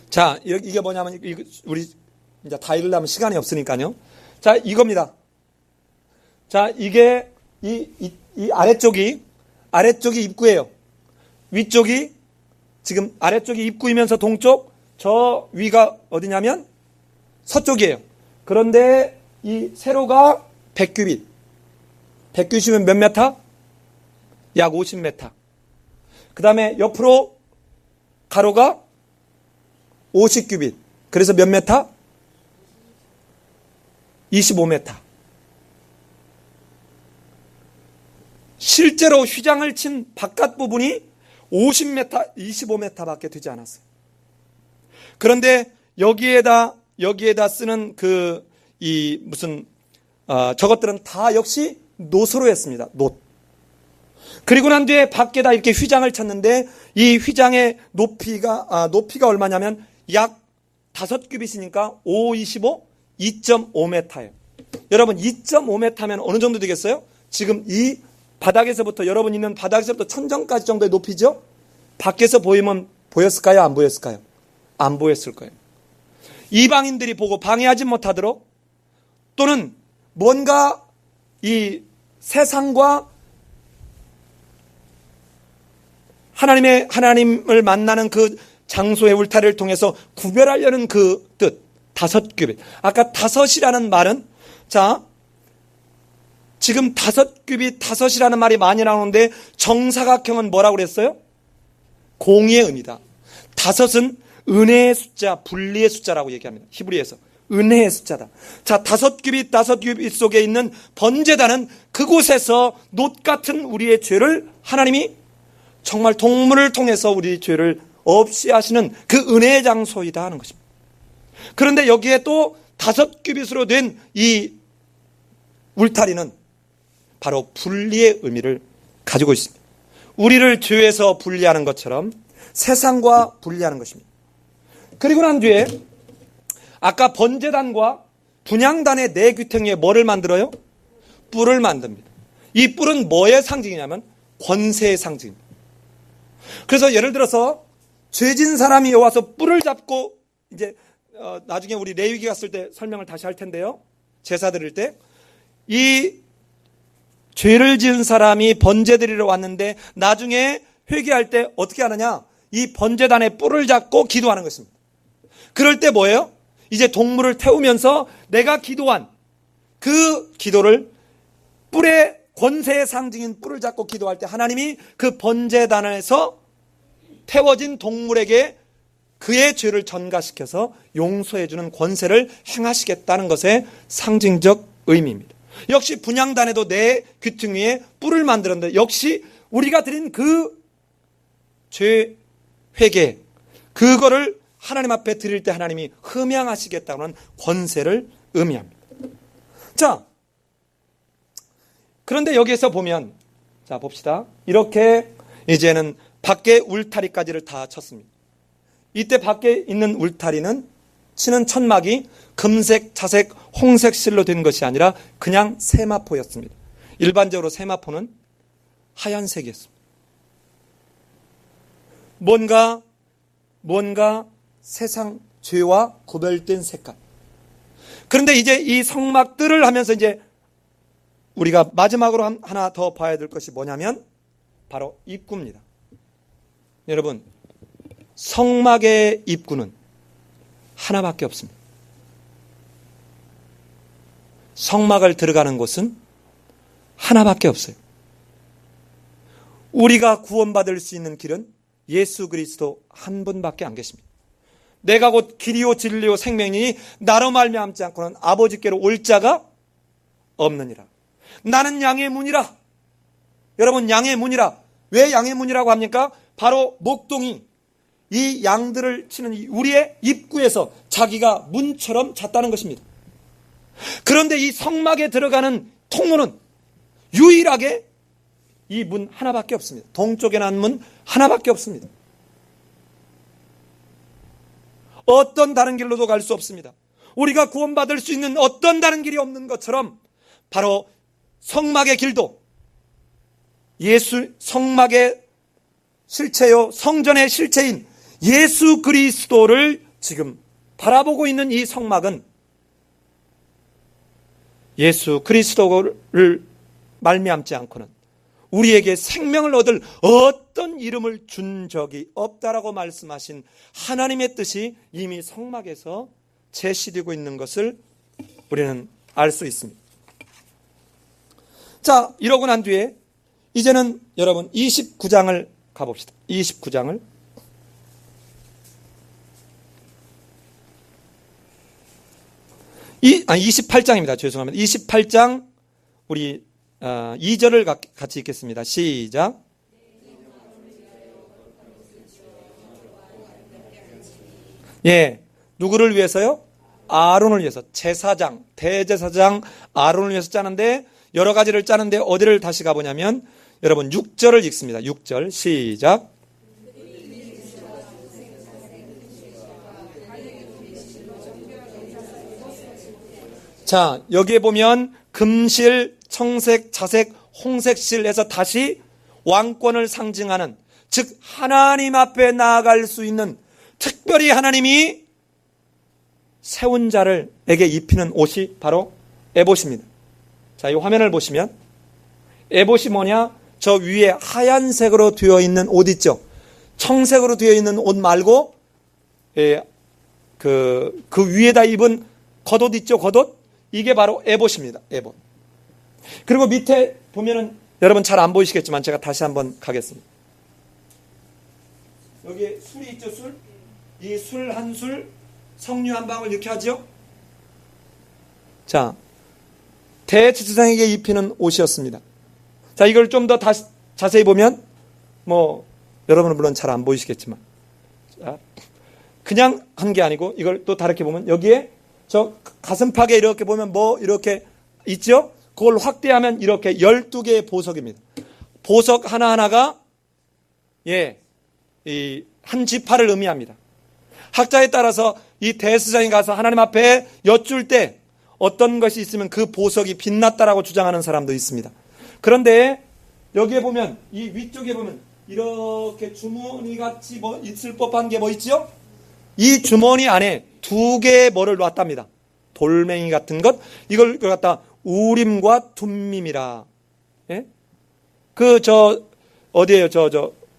자, 이게 뭐냐면, 우리 이제 다 읽으려면 시간이 없으니까요. 자, 이겁니다. 자, 이게 이 아래쪽이 입구예요. 위쪽이 지금 아래쪽이 입구이면서 동쪽, 저 위가 어디냐면 서쪽이에요. 그런데 이 세로가 100규빗. 100규빗이면 몇 메타? 약 50m. 그 다음에 옆으로 가로가 50규빗. 그래서 몇 메타? 25m. 실제로 휘장을 친 바깥 부분이 50m, 25m밖에 되지 않았어요. 그런데 여기에다 쓰는 저것들은 다 역시 놋으로 했습니다. 놋. 그리고 난 뒤에 밖에다 이렇게 휘장을 쳤는데 이 휘장의 높이가 얼마냐면 약 5규빗이니까 5, 25, 2.5m예요. 여러분 2.5m면 어느 정도 되겠어요? 지금 이 바닥에서부터 여러분 있는 바닥에서부터 천정까지 정도의 높이죠? 밖에서 보였을까요? 안 보였을까요? 안 보였을 거예요. 이방인들이 보고 방해하지 못하도록 또는 뭔가 이 세상과 하나님을 만나는 그 장소의 울타리를 통해서 구별하려는 그 뜻, 5규빗. 아까 5이라는 말은, 자, 지금 5규빗, 5이라는 말이 많이 나오는데 정사각형은 뭐라고 그랬어요? 공의의 의미다. 5은 은혜의 숫자, 분리의 숫자라고 얘기합니다. 히브리에서. 은혜의 숫자다. 자, 5규빗 속에 있는 번제단은 그곳에서 놋 같은 우리의 죄를 하나님이 정말 동물을 통해서 우리 죄를 없이 하시는 그 은혜의 장소이다 하는 것입니다. 그런데 여기에 또 5규빗으로 된 이 울타리는 바로 분리의 의미를 가지고 있습니다. 우리를 죄에서 분리하는 것처럼 세상과 분리하는 것입니다. 그리고 난 뒤에 아까 번제단과 분향단의 네 귀퉁이에 뭐를 만들어요? 뿔을 만듭니다. 이 뿔은 뭐의 상징이냐면 권세의 상징입니다. 그래서 예를 들어서 죄진 사람이 와서 뿔을 잡고 이제 나중에 우리 레위기 갔을 때 설명을 다시 할 텐데요. 제사 드릴 때 이 죄를 지은 사람이 번제 드리러 왔는데 나중에 회개할 때 어떻게 하느냐? 이 번제단에 뿔을 잡고 기도하는 것입니다. 그럴 때 뭐예요? 이제 동물을 태우면서 내가 기도한 그 기도를 뿔의 권세의 상징인 뿔을 잡고 기도할 때 하나님이 그 번제단에서 태워진 동물에게 그의 죄를 전가시켜서 용서해주는 권세를 행하시겠다는 것의 상징적 의미입니다. 역시 분향단에도 네 귀퉁이에 뿔을 만들었는데 역시 우리가 드린 그 죄 회개 그거를 하나님 앞에 드릴 때 하나님이 흠양하시겠다는 권세를 의미합니다. 자, 그런데 여기에서 보면 자 봅시다. 이렇게 이제는 밖에 울타리까지를 다 쳤습니다. 이때 밖에 있는 울타리는 치는 천막이 금색, 자색, 홍색 실로 된 것이 아니라 그냥 세마포였습니다. 일반적으로 세마포는 하얀색이었습니다. 뭔가 세상 죄와 구별된 색깔. 그런데 이제 이 성막들을 하면서 이제 우리가 마지막으로 하나 더 봐야 될 것이 뭐냐면 바로 입구입니다. 여러분, 성막의 입구는 하나밖에 없습니다. 성막을 들어가는 곳은 하나밖에 없어요. 우리가 구원받을 수 있는 길은 예수 그리스도 한 분밖에 안 계십니다. 내가 곧 길이요 진리요 생명이니 나로 말미암지 않고는 아버지께로 올 자가 없느니라. 나는 양의 문이라. 여러분, 양의 문이라. 왜 양의 문이라고 합니까? 바로 목동이 이 양들을 치는 우리의 입구에서 자기가 문처럼 잤다는 것입니다. 그런데 이 성막에 들어가는 통로는 유일하게 이 문 하나밖에 없습니다. 동쪽에 난 문 하나밖에 없습니다. 어떤 다른 길로도 갈 수 없습니다. 우리가 구원받을 수 있는 어떤 다른 길이 없는 것처럼 바로 성막의 길도 성막의 실체요, 성전의 실체인 예수 그리스도를 지금 바라보고 있는 이 성막은 예수 그리스도를 말미암지 않고는 우리에게 생명을 얻을 어떤 이름을 준 적이 없다라고 말씀하신 하나님의 뜻이 이미 성막에서 제시되고 있는 것을 우리는 알 수 있습니다. 자, 이러고 난 뒤에 이제는 여러분 29장을 가봅시다. 29장을. 28장입니다. 죄송합니다. 28장 우리 2절을 같이 읽겠습니다. 시작. 예, 누구를 위해서요? 아론을 위해서. 제사장, 대제사장 아론을 위해서 짜는데 여러 가지를 짜는데 어디를 다시 가보냐면 여러분 6절을 읽습니다. 6절 시작. 자, 여기에 보면 금실, 청색, 자색, 홍색실에서 다시 왕권을 상징하는, 즉 하나님 앞에 나아갈 수 있는, 특별히 하나님이 세운 자를에게 입히는 옷이 바로 에봇입니다. 자, 이 화면을 보시면 에봇이 뭐냐? 저 위에 하얀색으로 되어 있는 옷 있죠? 청색으로 되어 있는 옷 말고 그 위에다 입은 겉옷 있죠? 겉옷? 이게 바로 에봇입니다. 에봇. 그리고 밑에 보면은 여러분 잘 안 보이시겠지만 제가 다시 한번 가겠습니다. 여기에 술이 있죠? 술? 이 술 한 술, 석류 한 방울 이렇게 하죠? 자, 대제사장에게 입히는 옷이었습니다. 자, 이걸 좀 더 자세히 보면 여러분은 물론 잘 안 보이시겠지만, 자, 그냥 한 게 아니고 이걸 또 다르게 보면 여기에 저 가슴팍에 이렇게 보면 이렇게 있죠? 그걸 확대하면 이렇게 12개의 보석입니다. 보석 하나하나가 이 한 지파를 의미합니다. 학자에 따라서 이 대제사장이 가서 하나님 앞에 여쭐 때 어떤 것이 있으면 그 보석이 빛났다라고 주장하는 사람도 있습니다. 그런데 여기에 보면 이 위쪽에 보면 이렇게 주머니 같이 있을 법한 게 있죠? 이 주머니 안에 2개의 뭐를 놨답니다. 돌멩이 같은 것. 이걸 갖다 우림과 둠밈이라. 예? 어디에요?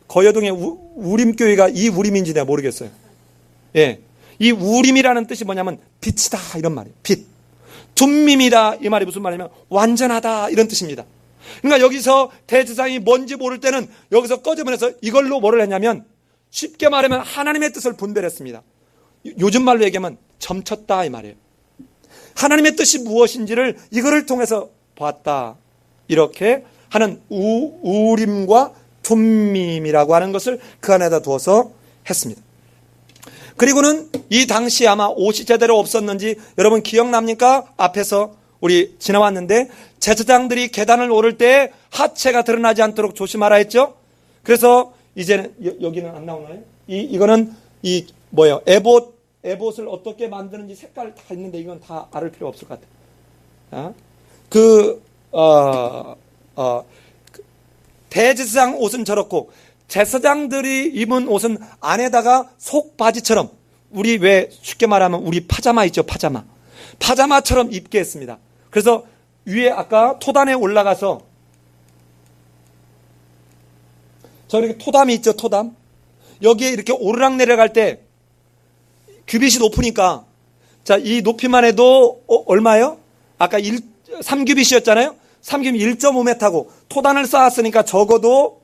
거여동의 우림교회가 이 우림인지 내가 모르겠어요. 예. 이 우림이라는 뜻이 뭐냐면 빛이다 이런 말이에요. 빛. 둠밈이다 이 말이 무슨 말이냐면 완전하다 이런 뜻입니다. 그러니까 여기서 대제사장이 뭔지 모를 때는 여기서 꺼져버려서 이걸로 뭐를 했냐면 쉽게 말하면 하나님의 뜻을 분별했습니다. 요즘 말로 얘기하면 점쳤다 이 말이에요. 하나님의 뜻이 무엇인지를 이거를 통해서 봤다. 이렇게 하는 우림과 둠밈이라고 하는 것을 그 안에다 두어서 했습니다. 그리고는 이 당시 아마 옷이 제대로 없었는지 여러분 기억납니까? 앞에서 우리 지나왔는데 제사장들이 계단을 오를 때 하체가 드러나지 않도록 조심하라 했죠? 그래서 이제는 여기는 안 나오나요? 이거는 에봇을 어떻게 만드는지 색깔 다 있는데 이건 다 알을 필요 없을 것 같아요. 대제사장 옷은 저렇고 제사장들이 입은 옷은 안에다가 속바지처럼 우리 왜 쉽게 말하면 우리 파자마 있죠? 파자마처럼 입게 했습니다. 그래서 위에 아까 토단에 올라가서 이렇게 토담이 있죠? 토담. 여기에 이렇게 오르락 내려갈 때 규빗이 높으니까 자, 이 높이만 해도 얼마예요? 아까 3규빗이었잖아요. 3규빗 1.5m고 토단을 쌓았으니까 적어도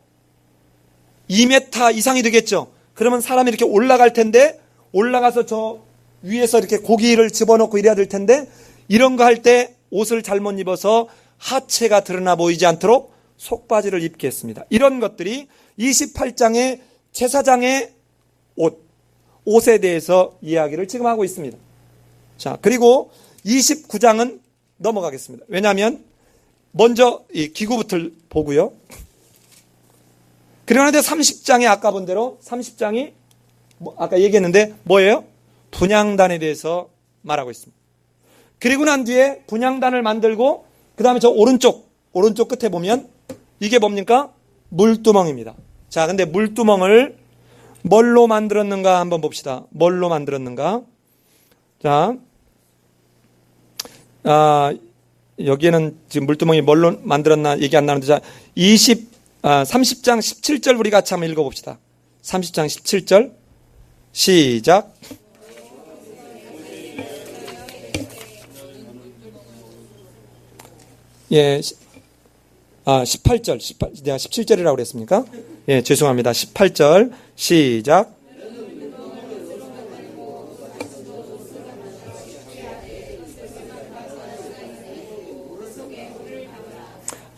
2m 이상이 되겠죠. 그러면 사람이 이렇게 올라갈 텐데 올라가서 저 위에서 이렇게 고기를 집어넣고 이래야 될 텐데 이런 거 할 때 옷을 잘못 입어서 하체가 드러나 보이지 않도록 속바지를 입게 했습니다. 이런 것들이 28장의 제사장의 옷에 대해서 이야기를 지금 하고 있습니다. 자, 그리고 29장은 넘어가겠습니다. 왜냐하면 먼저 이 기구부터 보고요. 그런데 30장에 아까 본 대로 30장이 아까 얘기했는데 뭐예요? 분향단에 대해서 말하고 있습니다. 그리고 난 뒤에 분향단을 만들고 그 다음에 저 오른쪽 끝에 보면 이게 뭡니까? 물두멍입니다. 자, 근데 물두멍을 뭘로 만들었는가 한번 봅시다. 뭘로 만들었는가? 자, 여기에는 지금 물두멍이 뭘로 만들었나 얘기 안 나오는데, 자, 30장 17절 우리 같이 한번 읽어봅시다. 30장 17절 시작. 예, 18절, 내가 17절이라고 그랬습니까? 예, 죄송합니다. 18절 시작.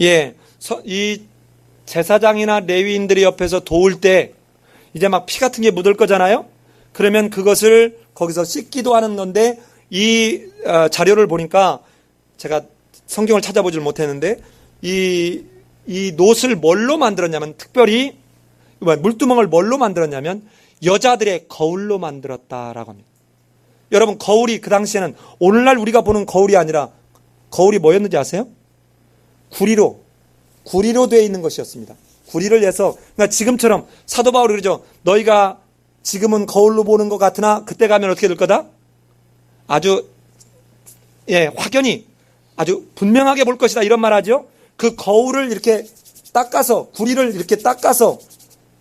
예, 이 제사장이나 레위인들이 옆에서 도울 때 이제 막 피 같은 게 묻을 거잖아요. 그러면 그것을 거기서 씻기도 하는 건데 이 자료를 보니까 제가 성경을 찾아보질 못했는데 이 놋을 뭘로 만들었냐면 특별히 물두멍을 뭘로 만들었냐면 여자들의 거울로 만들었다라고 합니다. 여러분 거울이 그 당시에는 오늘날 우리가 보는 거울이 아니라 거울이 뭐였는지 아세요? 구리로 되어 있는 것이었습니다. 구리를 해서 그러니까 지금처럼 사도 바울이 그러죠. 너희가 지금은 거울로 보는 것 같으나 그때 가면 어떻게 될 거다? 아주 확연히 아주 분명하게 볼 것이다 이런 말 하죠. 그 거울을 이렇게 닦아서 구리를 이렇게 닦아서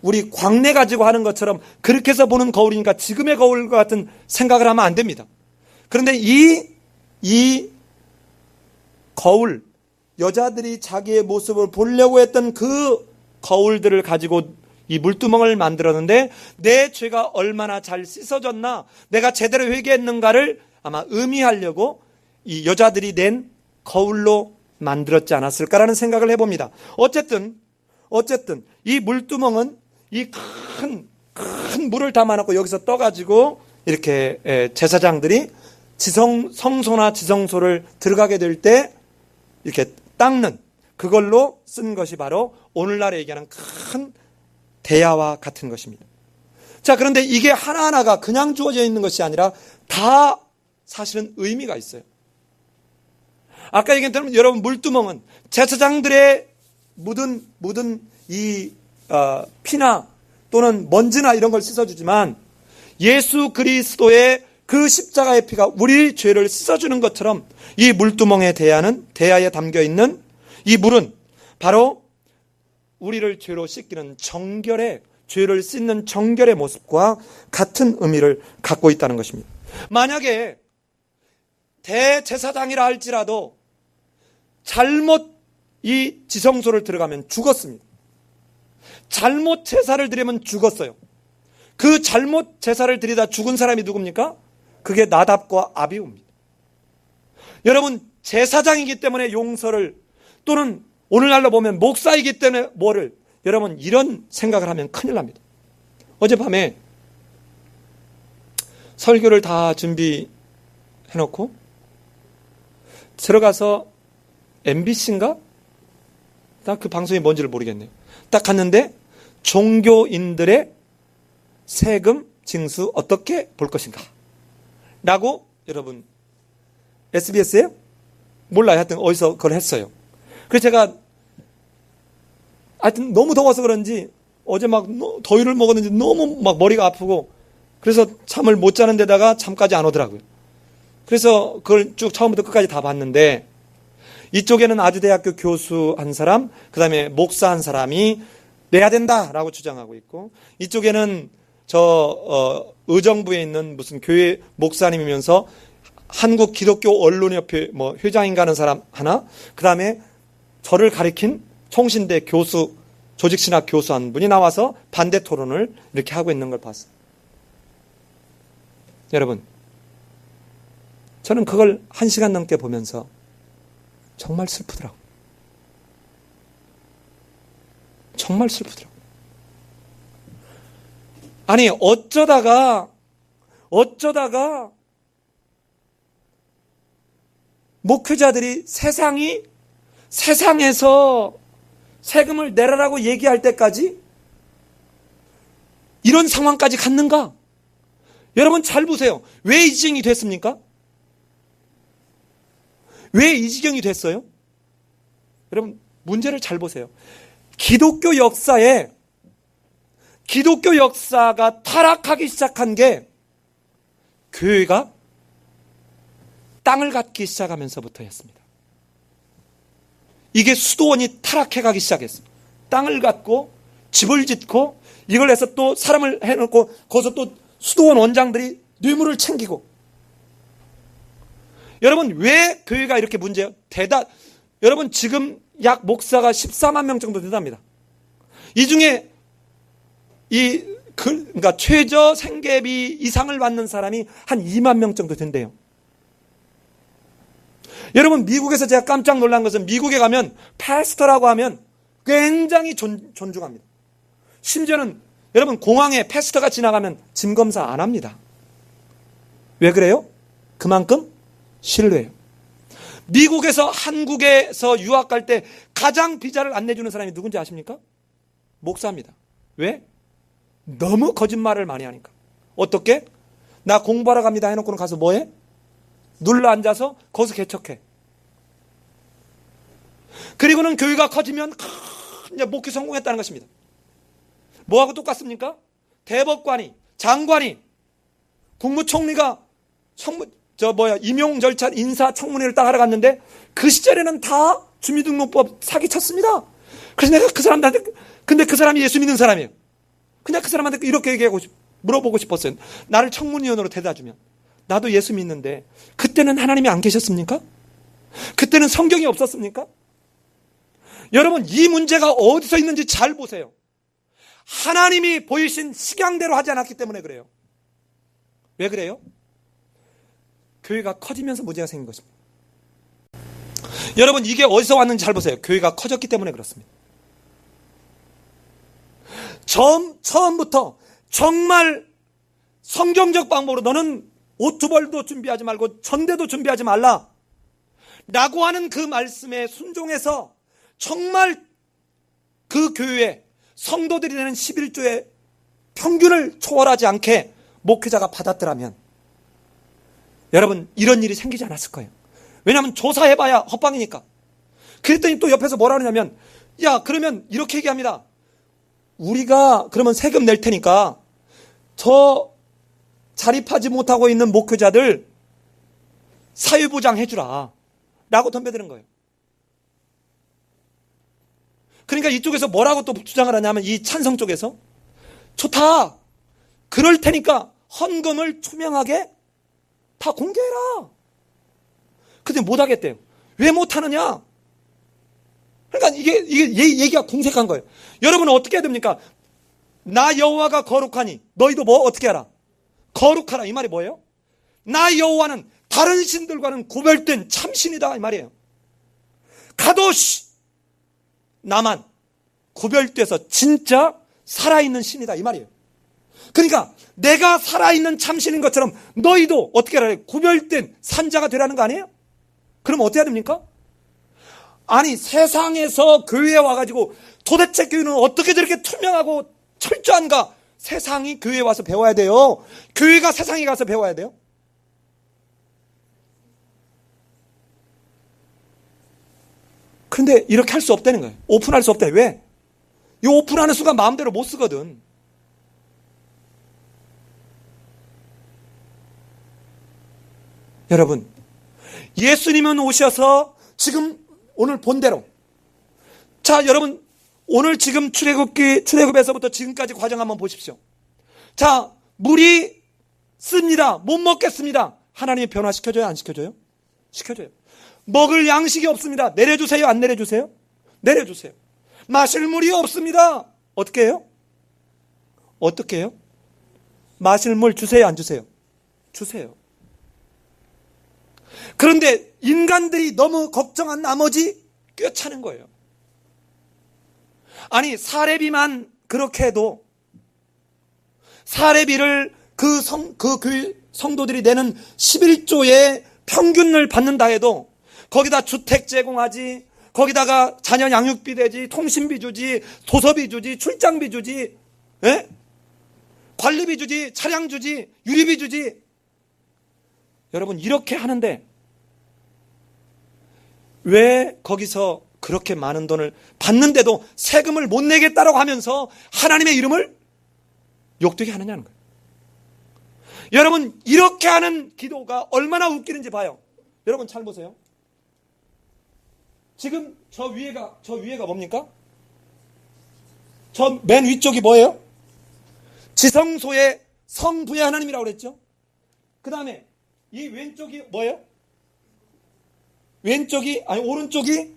우리 광내 가지고 하는 것처럼 그렇게 해서 보는 거울이니까 지금의 거울과 같은 생각을 하면 안 됩니다. 그런데 이 거울 여자들이 자기의 모습을 보려고 했던 그 거울들을 가지고 이 물두멍을 만들었는데 내 죄가 얼마나 잘 씻어졌나 내가 제대로 회개했는가를 아마 의미하려고 이 여자들이 낸 거울로 만들었지 않았을까라는 생각을 해봅니다. 어쨌든 이 물두멍은 이 큰 물을 담아놓고 여기서 떠가지고 이렇게 제사장들이 성소나 지성소를 들어가게 될 때 이렇게 닦는 그걸로 쓴 것이 바로 오늘날에 얘기하는 큰 대야와 같은 것입니다. 자, 그런데 이게 하나하나가 그냥 주어져 있는 것이 아니라 다 사실은 의미가 있어요. 아까 얘기했던 여러분 물두멍은 제사장들의 묻은 이 피나 또는 먼지나 이런 걸 씻어주지만 예수 그리스도의 그 십자가의 피가 우리 죄를 씻어주는 것처럼 이 물두멍의 대야에 담겨있는 이 물은 바로 우리를 죄로 씻기는 정결의 죄를 씻는 정결의 모습과 같은 의미를 갖고 있다는 것입니다. 만약에 대제사장이라 할지라도 잘못 이 지성소를 들어가면 죽었습니다. 잘못 제사를 드리면 죽었어요. 그 잘못 제사를 드리다 죽은 사람이 누굽니까? 그게 나답과 아비후입니다. 여러분 제사장이기 때문에 용서를 또는 오늘날로 보면 목사이기 때문에 뭐를 여러분 이런 생각을 하면 큰일 납니다. 어젯밤에 설교를 다 준비해놓고 들어가서 MBC인가? 딱 그 방송이 뭔지를 모르겠네요. 딱 갔는데 종교인들의 세금 징수 어떻게 볼 것인가? 라고 여러분 SBS에요? 몰라요. 하여튼 어디서 그걸 했어요. 그래서 제가 하여튼 너무 더워서 그런지 어제 막 더위를 먹었는지 너무 막 머리가 아프고 그래서 잠을 못 자는 데다가 잠까지 안 오더라고요. 그래서 그걸 쭉 처음부터 끝까지 다 봤는데 이쪽에는 아주대학교 교수 한 사람, 그 다음에 목사 한 사람이 내야 된다라고 주장하고 있고 이쪽에는 의정부에 있는 무슨 교회 목사님이면서 한국 기독교 언론협회 회장인가 하는 사람 하나, 그 다음에 저를 가리킨 총신대 교수, 조직신학 교수 한 분이 나와서 반대 토론을 이렇게 하고 있는 걸 봤어요. 여러분, 저는 그걸 1시간 넘게 보면서 정말 슬프더라고요. 정말 슬프더라고요. 아니, 어쩌다가 목회자들이 세상에서 세금을 내라라고 얘기할 때까지 이런 상황까지 갔는가? 여러분 잘 보세요. 왜 이 지경이 됐습니까? 왜 이 지경이 됐어요? 여러분 문제를 잘 보세요. 기독교 역사가 타락하기 시작한 게 교회가 땅을 갖기 시작하면서부터였습니다. 이게 수도원이 타락해가기 시작했어요. 땅을 갖고 집을 짓고 이걸 해서 또 사람을 해놓고 거기서 또 수도원 원장들이 뇌물을 챙기고. 여러분 왜 교회가 이렇게 문제예요? 여러분 지금 약 목사가 14만 명 정도 된답니다. 이 중에 그러니까 최저 생계비 이상을 받는 사람이 한 2만 명 정도 된대요. 여러분 미국에서 제가 깜짝 놀란 것은 미국에 가면 패스터라고 하면 굉장히 존중합니다. 심지어는 여러분 공항에 패스터가 지나가면 짐 검사 안 합니다. 왜 그래요? 그만큼 신뢰해요. 미국에서 한국에서 유학 갈 때 가장 비자를 안 내주는 사람이 누군지 아십니까? 목사입니다. 왜? 너무 거짓말을 많이 하니까. 어떻게? 나 공부하러 갑니다 해놓고는 가서 뭐해? 눌러 앉아서 거기서 개척해. 그리고는 교회가 커지면 목회 성공했다는 것입니다. 뭐하고 똑같습니까? 대법관이, 장관이, 국무총리가 임용 절차 인사청문회를 딱 하러 갔는데 그 시절에는 다 주민등록법 사기쳤습니다. 그래서 내가 그 사람들한테, 근데 그 사람이 예수 믿는 사람이에요. 그냥 그 사람한테 이렇게 물어보고 싶었어요. 나를 청문위원으로 데려다 주면. 나도 예수 믿는데 그때는 하나님이 안 계셨습니까? 그때는 성경이 없었습니까? 여러분 이 문제가 어디서 있는지 잘 보세요. 하나님이 보이신 식양대로 하지 않았기 때문에 그래요. 왜 그래요? 교회가 커지면서 문제가 생긴 것입니다. 여러분 이게 어디서 왔는지 잘 보세요. 교회가 커졌기 때문에 그렇습니다. 처음부터 정말 성경적 방법으로 너는 오투벌도 준비하지 말고 전대도 준비하지 말라 라고 하는 그 말씀에 순종해서 정말 그 교회에 성도들이 내는 11조의 평균을 초월하지 않게 목회자가 받았더라면 여러분 이런 일이 생기지 않았을 거예요. 왜냐하면 조사해봐야 헛방이니까. 그랬더니 또 옆에서 뭐라 하냐면 야 그러면 이렇게 얘기합니다. 우리가 그러면 세금 낼 테니까 저 자립하지 못하고 있는 목회자들 사회보장 해주라 라고 덤벼드는 거예요. 그러니까 이쪽에서 뭐라고 또 주장을 하냐면 이 찬성 쪽에서 좋다 그럴 테니까 헌금을 투명하게 다 공개해라. 근데 못하겠대요. 왜 못하느냐? 그러니까 이게 얘기가 궁색한 거예요. 여러분은 어떻게 해야 됩니까? 나 여호와가 거룩하니 너희도 뭐 어떻게 하라? 거룩하라. 이 말이 뭐예요? 나 여호와는 다른 신들과는 구별된 참신이다 이 말이에요. 가도시 나만 구별돼서 진짜 살아있는 신이다 이 말이에요. 그러니까 내가 살아있는 참신인 것처럼 너희도 어떻게 하라? 구별된 산자가 되라는 거 아니에요? 그럼 어떻게 해야 됩니까? 아니 세상에서 교회에 와가지고 도대체 교회는 어떻게 저렇게 투명하고 철저한가? 세상이 교회에 와서 배워야 돼요. 교회가 세상에 가서 배워야 돼요. 그런데 이렇게 할 수 없다는 거예요. 오픈할 수 없다. 왜? 이 오픈하는 순간 마음대로 못 쓰거든. 여러분 예수님은 오셔서 지금 오늘 본대로 자 여러분 오늘 지금 출애굽에서부터 지금까지 과정 한번 보십시오. 자 물이 씁니다. 못 먹겠습니다. 하나님이 변화시켜줘요 안 시켜줘요? 시켜줘요. 먹을 양식이 없습니다. 내려주세요 안 내려주세요? 내려주세요. 마실 물이 없습니다. 어떻게 해요? 어떻게 해요? 마실 물 주세요 안 주세요? 주세요. 그런데 인간들이 너무 걱정한 나머지 꿰차는 거예요. 아니 사례비만 그렇게 해도 사례비를 그 성도들이 내는 11조의 평균을 받는다 해도 거기다 주택 제공하지, 거기다가 자녀 양육비 대지, 통신비 주지, 도서비 주지, 출장비 주지, 예? 관리비 주지, 차량 주지, 유리비 주지. 여러분, 이렇게 하는데 왜 거기서 그렇게 많은 돈을 받는데도 세금을 못 내겠다라고 하면서 하나님의 이름을 욕되게 하느냐는 거예요. 여러분, 이렇게 하는 기도가 얼마나 웃기는지 봐요. 여러분 잘 보세요. 지금 저 위에가 뭡니까? 저 맨 위쪽이 뭐예요? 지성소의 성부의 하나님이라고 그랬죠. 그 다음에 이 왼쪽이 뭐예요? 오른쪽이,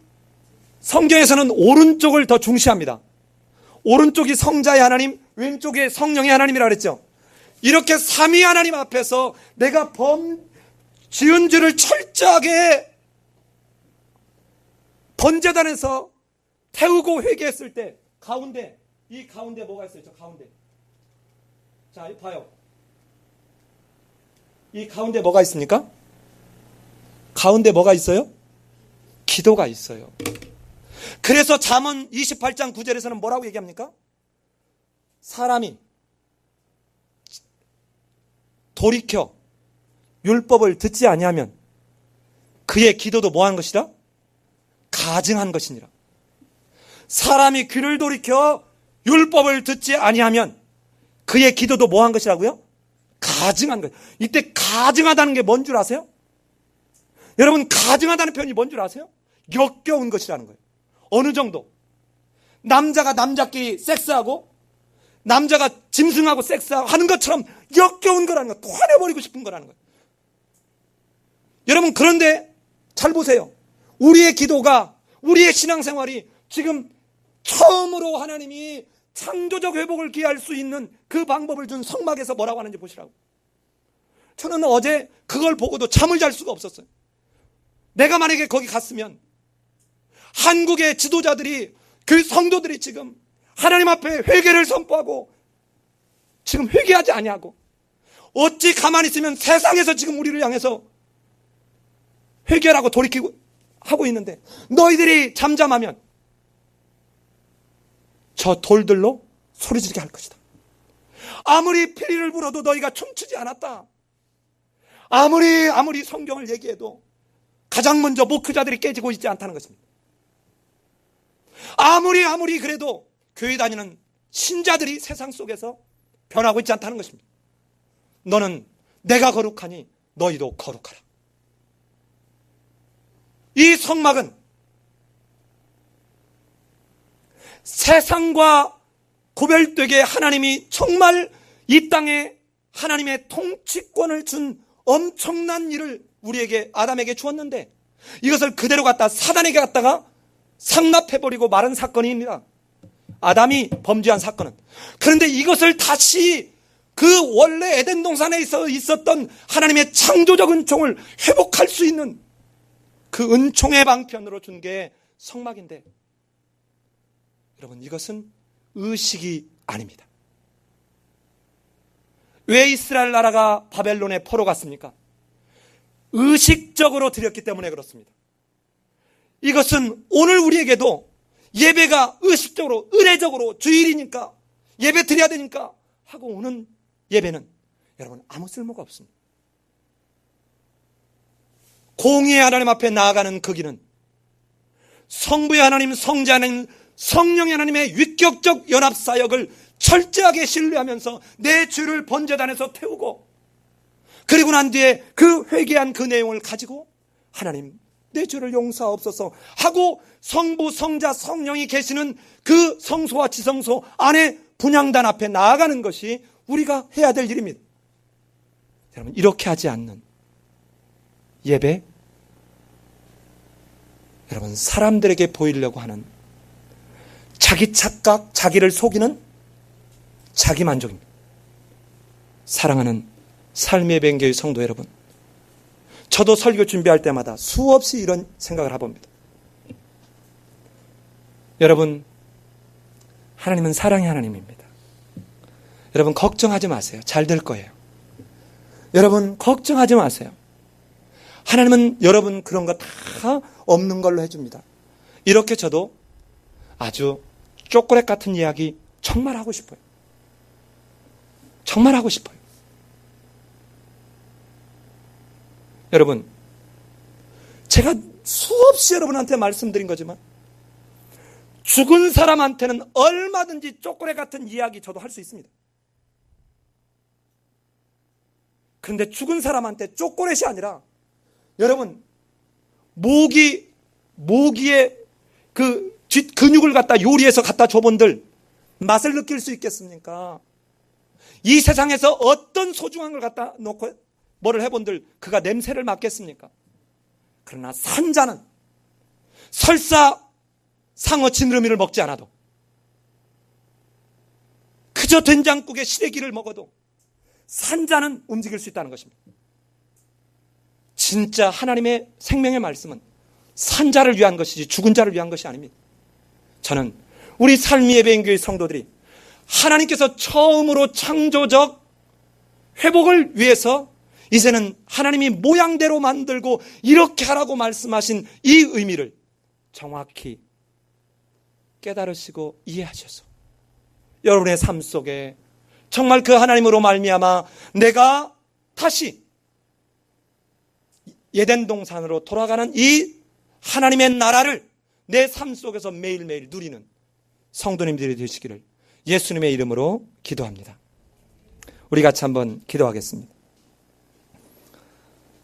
성경에서는 오른쪽을 더 중시합니다. 오른쪽이 성자의 하나님, 왼쪽이 성령의 하나님이라고 그랬죠. 이렇게 삼위 하나님 앞에서 내가 지은 죄를 철저하게 번제단에서 태우고 회개했을 때 이 가운데 뭐가 있어요? 저 가운데. 자, 봐요. 이 가운데 뭐가 있습니까? 가운데 뭐가 있어요? 기도가 있어요. 그래서 잠언 28장 9절에서는 뭐라고 얘기합니까? 사람이 돌이켜 율법을 듣지 아니하면 그의 기도도 뭐한 것이라? 가증한 것이니라. 사람이 귀를 돌이켜 율법을 듣지 아니하면 그의 기도도 뭐한 것이라고요? 가증한 것. 이때 가증하다는 게 뭔 줄 아세요? 여러분, 가증하다는 표현이 뭔 줄 아세요? 역겨운 것이라는 거예요. 어느 정도? 남자가 남자끼리 섹스하고 남자가 짐승하고 섹스하고 하는 것처럼 역겨운 거라는 거예요. 토해버리고 싶은 거라는 거예요. 여러분, 그런데 잘 보세요. 우리의 기도가, 우리의 신앙생활이 지금 처음으로 하나님이 창조적 회복을 기할 수 있는 그 방법을 준 성막에서 뭐라고 하는지 보시라고. 저는 어제 그걸 보고도 잠을 잘 수가 없었어요. 내가 만약에 거기 갔으면 한국의 지도자들이, 그 성도들이 지금 하나님 앞에 회개를 선포하고 지금 회개하지 아니하고 어찌 가만히 있으면 세상에서 지금 우리를 향해서 회개라고 돌이키고 하고 있는데, 너희들이 잠잠하면 저 돌들로 소리 지르게 할 것이다. 아무리 피리를 불어도 너희가 춤추지 않았다. 아무리 성경을 얘기해도 가장 먼저 목회자들이 깨지고 있지 않다는 것입니다. 아무리 그래도 교회 다니는 신자들이 세상 속에서 변하고 있지 않다는 것입니다. 너는 내가 거룩하니 너희도 거룩하라. 이 성막은 세상과 구별되게 하나님이 정말 이 땅에 하나님의 통치권을 준 엄청난 일을 우리에게, 아담에게 주었는데 이것을 그대로 갖다 사단에게 갖다가 상납해버리고 마른 사건입니다. 아담이 범죄한 사건은. 그런데 이것을 다시 그 원래 에덴 동산에 있었던 하나님의 창조적 은총을 회복할 수 있는 그 은총의 방편으로 준 게 성막인데, 여러분, 이것은 의식이 아닙니다. 왜 이스라엘 나라가 바벨론에 포로 갔습니까? 의식적으로 드렸기 때문에 그렇습니다. 이것은 오늘 우리에게도 예배가 의식적으로, 의례적으로 주일이니까 예배 드려야 되니까 하고 오는 예배는 여러분 아무 쓸모가 없습니다. 공의의 하나님 앞에 나아가는 그 길은 성부의 하나님, 성자 하나님, 성령의 하나님의 위격적 연합사역을 철저하게 신뢰하면서 내 죄를 번제단에서 태우고, 그리고 난 뒤에 그 회개한 그 내용을 가지고 하나님 내 죄를 용서하옵소서 하고 성부, 성자, 성령이 계시는 그 성소와 지성소 안에 분향단 앞에 나아가는 것이 우리가 해야 될 일입니다. 여러분, 이렇게 하지 않는 예배, 여러분, 사람들에게 보이려고 하는 자기 착각, 자기를 속이는 자기 만족입니다. 사랑하는 삶의 뱅교의 성도 여러분, 저도 설교 준비할 때마다 수없이 이런 생각을 해봅니다. 여러분, 하나님은 사랑의 하나님입니다. 여러분 걱정하지 마세요. 잘 될 거예요. 여러분 걱정하지 마세요. 하나님은 여러분 그런 거 다 없는 걸로 해줍니다. 이렇게 저도 아주 초콜릿 같은 이야기 정말 하고 싶어요. 정말 하고 싶어요. 여러분, 제가 수없이 여러분한테 말씀드린 거지만 죽은 사람한테는 얼마든지 초콜릿 같은 이야기 저도 할 수 있습니다. 그런데 죽은 사람한테 초콜릿이 아니라 여러분 모기의 그 뒷근육을 갖다 요리해서 갖다 줘본들 맛을 느낄 수 있겠습니까? 이 세상에서 어떤 소중한 걸 갖다 놓고 뭐를 해본들 그가 냄새를 맡겠습니까? 그러나 산자는 설사 상어 지느러미를 먹지 않아도 그저 된장국에 시래기를 먹어도 산자는 움직일 수 있다는 것입니다. 진짜 하나님의 생명의 말씀은 산자를 위한 것이지 죽은 자를 위한 것이 아닙니다. 저는 우리 삶의 예배인교회 성도들이 하나님께서 처음으로 창조적 회복을 위해서 이제는 하나님이 모양대로 만들고 이렇게 하라고 말씀하신 이 의미를 정확히 깨달으시고 이해하셔서 여러분의 삶 속에 정말 그 하나님으로 말미암아 내가 다시 에덴 동산으로 돌아가는 이 하나님의 나라를 내 삶 속에서 매일매일 누리는 성도님들이 되시기를 예수님의 이름으로 기도합니다. 우리 같이 한번 기도하겠습니다.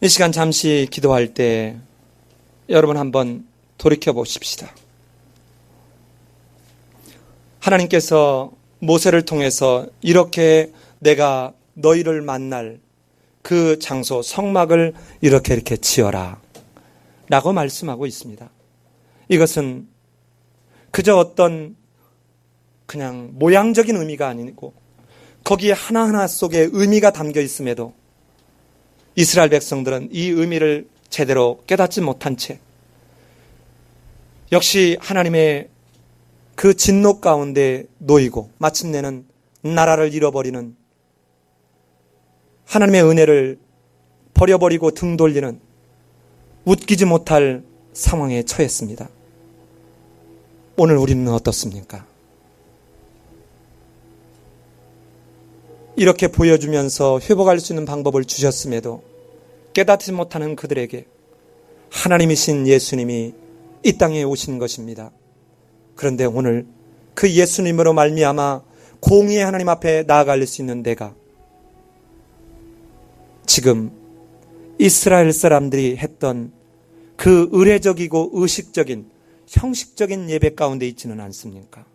이 시간 잠시 기도할 때 여러분 한번 돌이켜 보십시다. 하나님께서 모세를 통해서 이렇게 내가 너희를 만날 그 장소 성막을 이렇게 지어라 라고 말씀하고 있습니다. 이것은 그저 어떤 그냥 모양적인 의미가 아니고 거기에 하나하나 속에 의미가 담겨 있음에도 이스라엘 백성들은 이 의미를 제대로 깨닫지 못한 채 역시 하나님의 그 진노 가운데 놓이고 마침내는 나라를 잃어버리는 하나님의 은혜를 버려버리고 등 돌리는 웃기지 못할 상황에 처했습니다. 오늘 우리는 어떻습니까? 이렇게 보여주면서 회복할 수 있는 방법을 주셨음에도 깨닫지 못하는 그들에게 하나님이신 예수님이 이 땅에 오신 것입니다. 그런데 오늘 그 예수님으로 말미암아 공의의 하나님 앞에 나아갈 수 있는 내가 지금 이스라엘 사람들이 했던 그 의례적이고 의식적인 형식적인 예배 가운데 있지는 않습니까?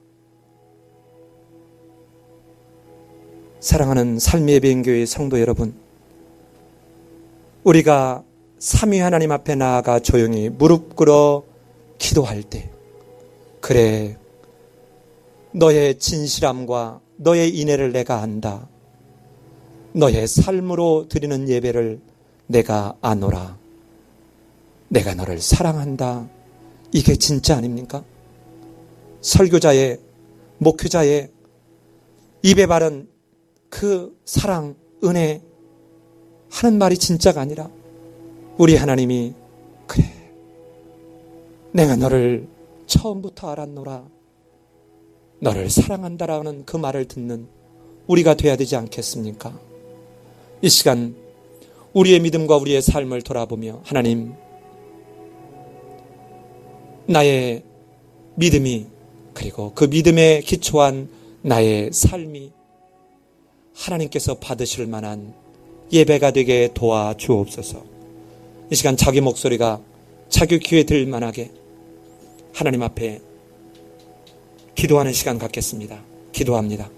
사랑하는 삶의 예배인교회 성도 여러분, 우리가 삼위 하나님 앞에 나아가 조용히 무릎 꿇어 기도할 때 그래 너의 진실함과 너의 인애를 내가 안다. 너의 삶으로 드리는 예배를 내가 아노라. 내가 너를 사랑한다. 이게 진짜 아닙니까? 설교자의 목회자의 입에 바른 그 사랑, 은혜 하는 말이 진짜가 아니라 우리 하나님이 그래 내가 너를 처음부터 알았노라. 너를 사랑한다라는 그 말을 듣는 우리가 돼야 되지 않겠습니까? 이 시간 우리의 믿음과 우리의 삶을 돌아보며 하나님 나의 믿음이 그리고 그 믿음에 기초한 나의 삶이 하나님께서 받으실 만한 예배가 되게 도와주옵소서. 이 시간 자기 목소리가 자기 귀에 들 만하게 하나님 앞에 기도하는 시간 갖겠습니다. 기도합니다.